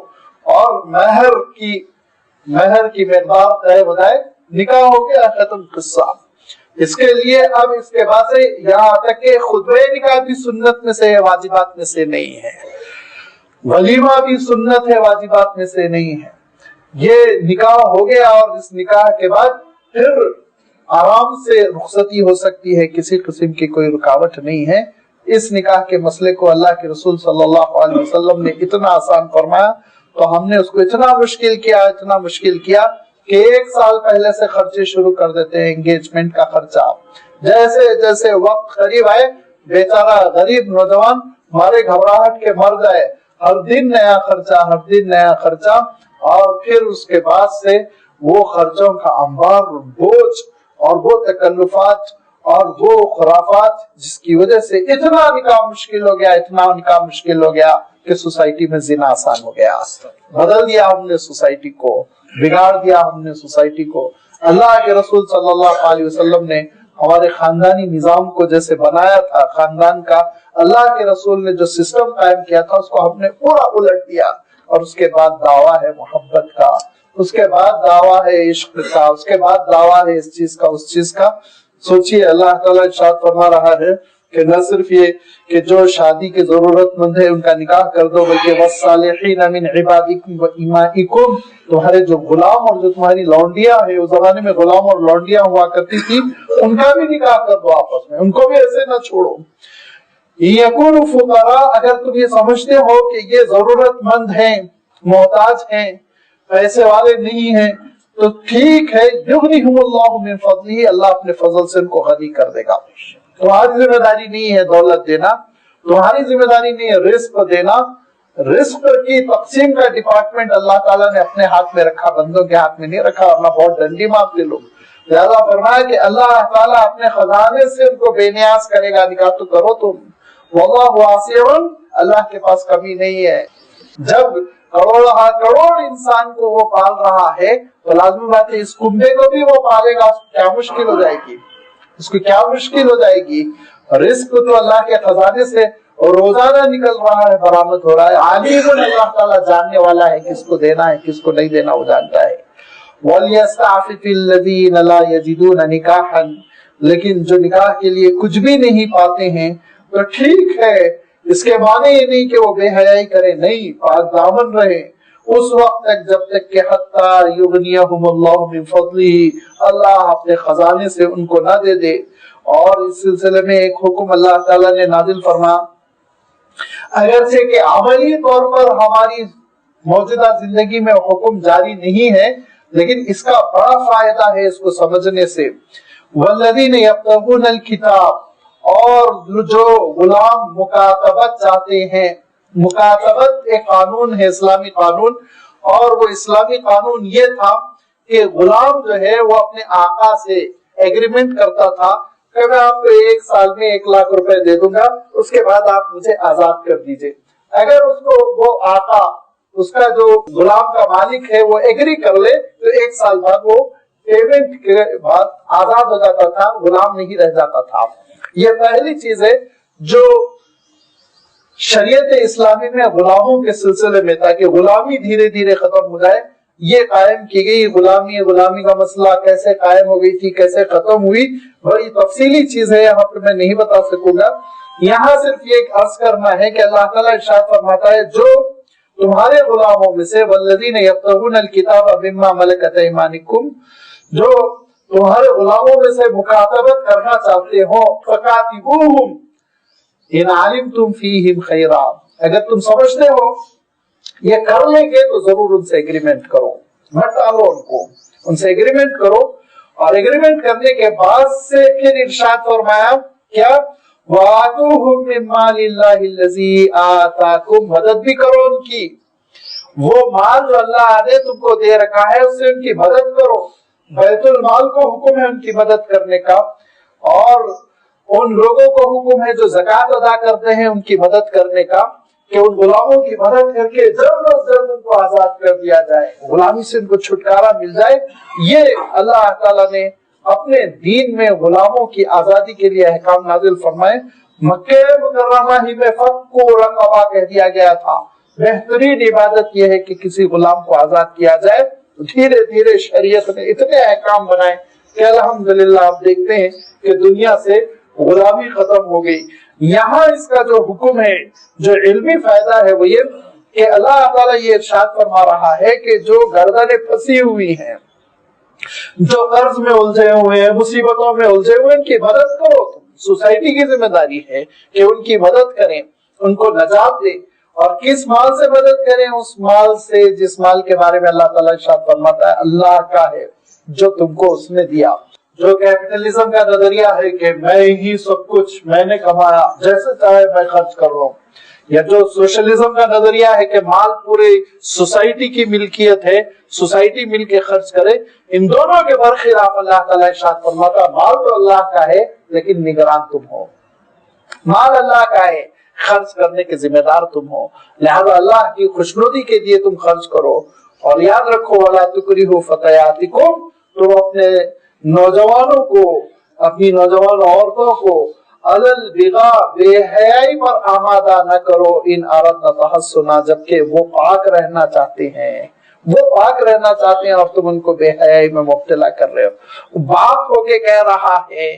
Speaker 1: اور مہر کی مقدار طے ہو جائے، نکاح ہو گیا، ختم قصہ۔ اس کے لیے اب اس کے بعد سے یہاں تک کہ خطبہ نکاح بھی سنت میں سے ہے، واجبات میں سے نہیں ہے، ولیمہ بھی سنت ہے، واجبات میں سے نہیں ہے، یہ نکاح ہو گیا اور اس نکاح کے بعد پھر آرام سے رخصتی ہو سکتی ہے، کسی قسم کی کوئی رکاوٹ نہیں ہے۔ اس نکاح کے مسئلے کو اللہ کے رسول صلی اللہ علیہ وسلم نے اتنا آسان فرمایا تو ہم نے اس کو اتنا مشکل کیا کہ 1 سال پہلے سے خرچے شروع کر دیتے ہیں، انگیجمنٹ کا خرچہ، جیسے جیسے وقت قریب آئے بیچارہ غریب نوجوان ہمارے گھبراہٹ کے مر جائے، ہر دن نیا خرچہ، اور پھر اس کے بعد سے وہ خرچوں کا انبار، بوجھ اور وہ تکلفات اور وہ خرافات جس کی وجہ سے اتنا نکاح مشکل ہو گیا کہ سوسائٹی میں زنا آسان ہو گیا، بدل دیا ہم نے سوسائٹی کو، بگاڑ دیا ہم نے سوسائٹی کو۔ اللہ کے رسول صلی اللہ علیہ وسلم نے ہمارے خاندانی نظام کو جیسے بنایا تھا، خاندان کا اللہ کے رسول نے جو سسٹم قائم کیا تھا اس کو ہم نے پورا الٹ دیا، اور اس کے بعد دعویٰ ہے محبت کا، اس کے بعد دعویٰ ہے عشق کا، اس کے بعد دعویٰ ہے اس چیز کا اس چیز کا۔ سوچئے اللہ تعالیٰ ارشاد فرما رہا ہے کہ نہ صرف یہ کہ جو شادی کے ضرورت مند ہے ان کا نکاح کر دو، بلکہ وَالصَّالِحِينَ مِنْ عِبَادِكُمْ وَإِمَائِكُمْ، تمہارے جو غلام اور جو تمہاری لونڈیاں ہیں، اس زمانے میں غلام اور لونڈیاں ہوا کرتی تھی، ان کا بھی نکاح کر دو آپس میں، ان کو بھی ایسے نہ چھوڑو۔ يَكُونُ فُقَرَاءَ، اگر تم یہ سمجھتے ہو کہ یہ ضرورت مند ہیں، محتاج ہیں، پیسے والے نہیں ہیں، تو ٹھیک ہے، يُغْنِهُمُ اللَّهُ مِنْ فَضْلِهِ، اللہ اپنے فضل سے ان کو غنی کر دے گا۔ تمہاری ذمہ داری نہیں ہے دولت دینا، تمہاری ذمہ داری نہیں ہے رزق دینا، رزق کی تقسیم کا ڈپارٹمنٹ اللہ تعالیٰ نے اپنے ہاتھ میں رکھا، بندوں کے ہاتھ میں نہیں رکھا، ورنہ بہت ڈنڈی مارتے لوگ۔ لہذا فرمایا کہ اللہ تعالیٰ اپنے خزانے سے ان کو بے نیاز کرے گا، نکاح تو کرو تم، واللہ واسع، اللہ کے پاس کمی نہیں ہے۔ جب کروڑ انسان کو وہ پال رہا ہے تو لازمی بات ہے اس کنبے کو بھی وہ پالے گا، اس کو کیا مشکل ہو جائے گی، رزق تو اللہ کے خزانے سے روزانہ نکل رہا ہے، برآمد ہو رہا ہے، عالم اللہ تعالیٰ جاننے والا ہے کس کو دینا ہے کس کو نہیں دینا، وہ جانتا ہے۔ وَلْيَسْتَعْفِفِ الَّذِينَ لَا يَجِدُونَ نِكَاحًا، لیکن جو نکاح کے لیے کچھ بھی نہیں پاتے ہیں تو ٹھیک ہے، اس کے معنی یہ نہیں کہ وہ بے حیائی کرے، نہیں، پاک دامن رہے اس وقت تک جب تک کہ حتیٰ یغنیہم اللہ من فضلہ، اللہ اپنے خزانے سے ان کو نہ دے دے۔ اور اس سلسلے میں ایک حکم اللہ تعالیٰ نے نازل فرما، اگرچہ کہ عملی طور پر ہماری موجودہ زندگی میں حکم جاری نہیں ہے، لیکن اس کا بڑا فائدہ ہے اس کو سمجھنے سے. والذین یبتغون الکتاب، اور جو غلام مکاتبت چاہتے ہیں. مکاتبت ایک قانون ہے، اسلامی قانون، اور وہ اسلامی قانون یہ تھا کہ غلام جو ہے وہ اپنے آقا سے ایگریمنٹ کرتا تھا کہ میں آپ کو 1 سال میں 1 لاکھ روپے دے دوں گا، اس کے بعد آپ مجھے آزاد کر دیجئے. اگر اس کو وہ آقا، اس کا جو غلام کا مالک ہے، وہ ایگری کر لے تو 1 سال بعد وہ پیمنٹ کے بعد آزاد ہو جاتا تھا، غلام نہیں رہ جاتا تھا. یہ پہلی چیز ہے جو شریعت اسلامی میں غلاموں کے سلسلے میں، تاکہ غلامی دھیرے دھیرے ختم ہو جائے، یہ قائم کی گئی. غلامی کا مسئلہ کیسے قائم ہو گئی تھی، کیسے ختم ہوئی، بڑی تفصیلی چیز ہے، یہاں پہ میں نہیں بتا سکوں گا. یہاں صرف یہ عرض کرنا ہے کہ اللہ تعالیٰ ارشاد فرماتا ہے جو تمہارے غلاموں میں سے والذین یبتغون الکتاب مما ملکت ایمانکم، جو تمہارے غلاموں میں سے مکاتبت کرنا چاہتے ہو، فکاتبوہم ان علمتم فیہم خیرا، اگر تم سمجھتے ہو یہ کر لیں گے تو ضرور ان سے ایگریمنٹ کرو، مت ڈالو ان کو، ان سے ایگریمنٹ کرو. اور ایگریمنٹ کرنے کے بعد سے پھر ارشاد فرمایا کیا، وَآتُوهُم مِّن مَّالِ اللَّهِ الَّذِي آتَاكُم، مدد بھی کرو ان کی، وہ مال جو اللہ نے تم کو دے رکھا ہے اس سے ان کی مدد کرو. بیت المال کو حکم ہے ان کی مدد کرنے کا، اور ان لوگوں کو حکم ہے جو زکوٰۃ ادا کرتے ہیں ان کی مدد کرنے کا، کہ ان غلاموں کی مدد کر کے جلد از جلد ان کو آزاد کر دیا جائے، غلامی سے ان کو چھٹکارا مل جائے. یہ اللہ تعالیٰ نے اپنے دین میں غلاموں کی آزادی کے لیے احکام نازل فرمائے. مکہ مکرمہ ہی میں فک رقبہ کہہ دیا گیا تھا. بہترین عبادت یہ ہے کہ کسی غلام کو آزاد کیا جائے. دھیرے دھیرے شریعت نے اتنے احکام بنائے کہ الحمدللہ آپ دیکھتے ہیں کہ دنیا سے غلامی ختم ہو گئی. یہاں اس کا جو حکم ہے، جو علمی فائدہ ہے، وہ یہ کہ اللہ تعالیٰ یہ ارشاد فرما رہا ہے کہ جو گردنیں پھنسی ہوئی ہیں، جو قرض میں الجھے ہوئے ہیں، مصیبتوں میں الجھے ہوئے، ان کی مدد کرو. سوسائٹی کی ذمہ داری ہے کہ ان کی مدد کریں، ان کو نجات دیں. اور کس مال سے مدد کریں؟ اس مال سے جس مال کے بارے میں اللہ تعالیٰ ارشاد فرماتا ہے اللہ کا ہے، جو تم کو اس نے دیا. جو کیپٹلزم کا نظریہ ہے کہ میں ہی سب کچھ، میں نے کمایا، جیسے چاہے میں خرچ کر لوں، یا جو سوشلزم کا نظریہ ہے کہ مال پورے سوسائٹی کی ملکیت ہے، سوسائٹی مل کے خرچ کرے، ان دونوں کے برخلاف اللہ تعالیٰ ارشاد فرماتا مال تو اللہ کا ہے لیکن نگران تم ہو. مال اللہ کا ہے، خرچ کرنے کے ذمہ دار تم ہو، لہذا اللہ کی خوشنودی کے لیے تم خرچ کرو. اور یاد رکھو وَلَا تُكْرِهُ فَتَيَاتِكُمْ، تم اپنے نوجوانوں کو، اپنی نوجوان عورتوں کو علی البغاء، بے حیائی پر آمادہ نہ کرو، ان اردنا تحصنا، جبکہ وہ پاک رہنا چاہتے ہیں، وہ پاک رہنا چاہتے ہیں اور تم ان کو بے حیائی میں مبتلا کر رہے ہو. باپ ہو کے کہہ رہا ہے،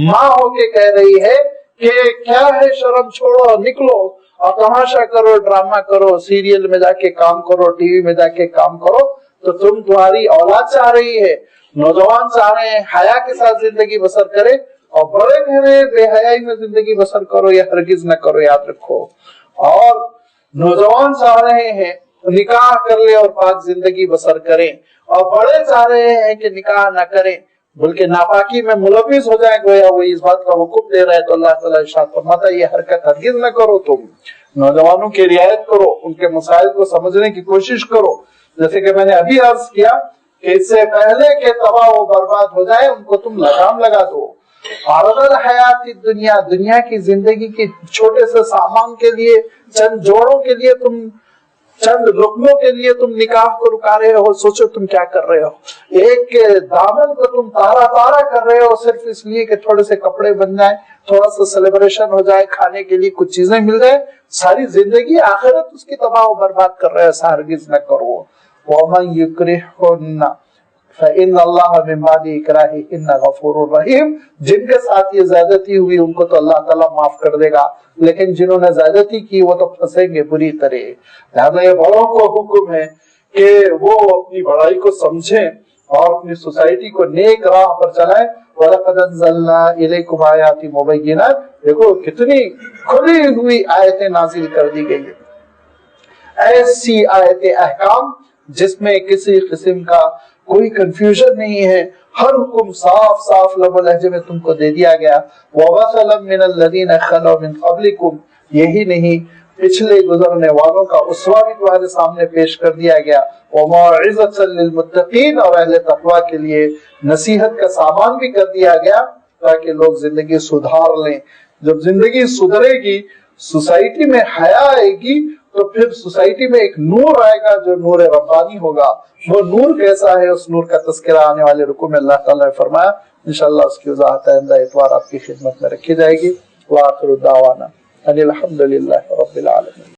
Speaker 1: ماں ہو کے کہہ رہی ہے کہ کیا ہے، شرم چھوڑو، نکلو اور تماشا کرو، ڈرامہ کرو، سیریل میں جا کے کام کرو، ٹی وی میں جا کے کام کرو. تو تمہاری اولاد چاہ رہی ہے، نوجوان چاہ رہے ہیں حیا کے ساتھ زندگی بسر کرے، اور بڑے کہہ رہے ہیں بے حیائی میں زندگی بسر کرو، یا ہرگز نہ کرو. یاد رکھو. اور نوجوان چاہ رہے ہیں نکاح کر لے اور پاک زندگی بسر کریں، اور بڑے چاہ رہے ہیں کہ نکاح نہ کریں بلکہ ناپاکی میں ملوث ہو جائیں، گویا وہ اس بات کا حکم دے رہا ہے. تو اللہ تعالیٰ ارشاد فرماتا ہے یہ حرکت ہرگز نہ کرو. تم نوجوانوں کی رعایت کرو، ان کے مسائل کو سمجھنے کی کوشش کرو. جیسے کہ میں نے ابھی عرض کیا کہ اس سے پہلے کہ تباہ و برباد ہو جائے ان کو تم لگام لگا دو. عرض الحیات دنیا، دنیا کی زندگی کے چھوٹے سے سامان کے لیے، چند جوڑوں کے لیے، تم چند لقموں کے لیے تم نکاح کو رکا رہے ہو. سوچو تم کیا کر رہے ہو. ایک دامن کو تم تارا تارا کر رہے ہو صرف اس لیے کہ تھوڑے سے کپڑے بن جائیں، تھوڑا سا سیلیبریشن ہو جائے، کھانے کے لیے کچھ چیزیں مل جائے. ساری زندگی آخرت اس کی تباہ و برباد کر رہے ہو. ایسا ہرگز نہ کرو. وَمَن يُكْرِهُنَّ فَإِنَّ اللَّهَ مِن بَعْدِ إِكْرَاهِهِنَّ غَفُورٌ رَحِيمٌ. جن کے ساتھ یہ زیادتی ہوئی ان کو تو اللہ تعالیٰ معاف کر دے گا، لیکن جنہوں نے زیادتی کی وہ تو پھنسیں گے بری طرح. لہذا یہ بڑوں کو حکم ہے کہ وہ اپنی بڑائی کو سمجھیں اور اپنی سوسائٹی کو نیک راہ پر چلائیں. وَلَقَدْ أَنزَلْنَا إِلَيْكُمْ آيَاتٍ مُبَيِّنَاتٍ. دیکھو کتنی کھلی ہوئی آیتیں نازل کر دی گئی ہیں، ایسی آیتیں احکام جس میں کسی قسم کا کوئی کنفیوژن نہیں ہے، ہر حکم صاف صاف لب و لہجے میں تم کو دے دیا گیا۔ وَمَثَلًا مِّنَ الَّذِينَ خَلَوْا مِن قَبْلِكُمْ، یہی نہیں پچھلے گزرنے والوں کا اسوہ بھی تمہارے سامنے پیش کر دیا گیا۔ وَمَوْعِظَةً لِّلْمُتَّقِينَ، اور اہل تقویٰ کے لیے نصیحت کا سامان بھی کر دیا گیا تاکہ لوگ زندگی سدھار لیں۔ جب زندگی سدھرے گی، سوسائٹی میں حیا آئے گی، تو پھر سوسائٹی میں ایک نور آئے گا جو نور ربانی ہوگا۔ وہ نور کیسا ہے، اس نور کا تذکرہ آنے والے رکوع میں اللہ تعالیٰ نے فرمایا۔ انشاءاللہ اس کی وضاحت آئندہ اتوار آپ کی خدمت میں رکھی جائے گی۔ وآخر دعوانا ان الحمد للہ رب العالمین۔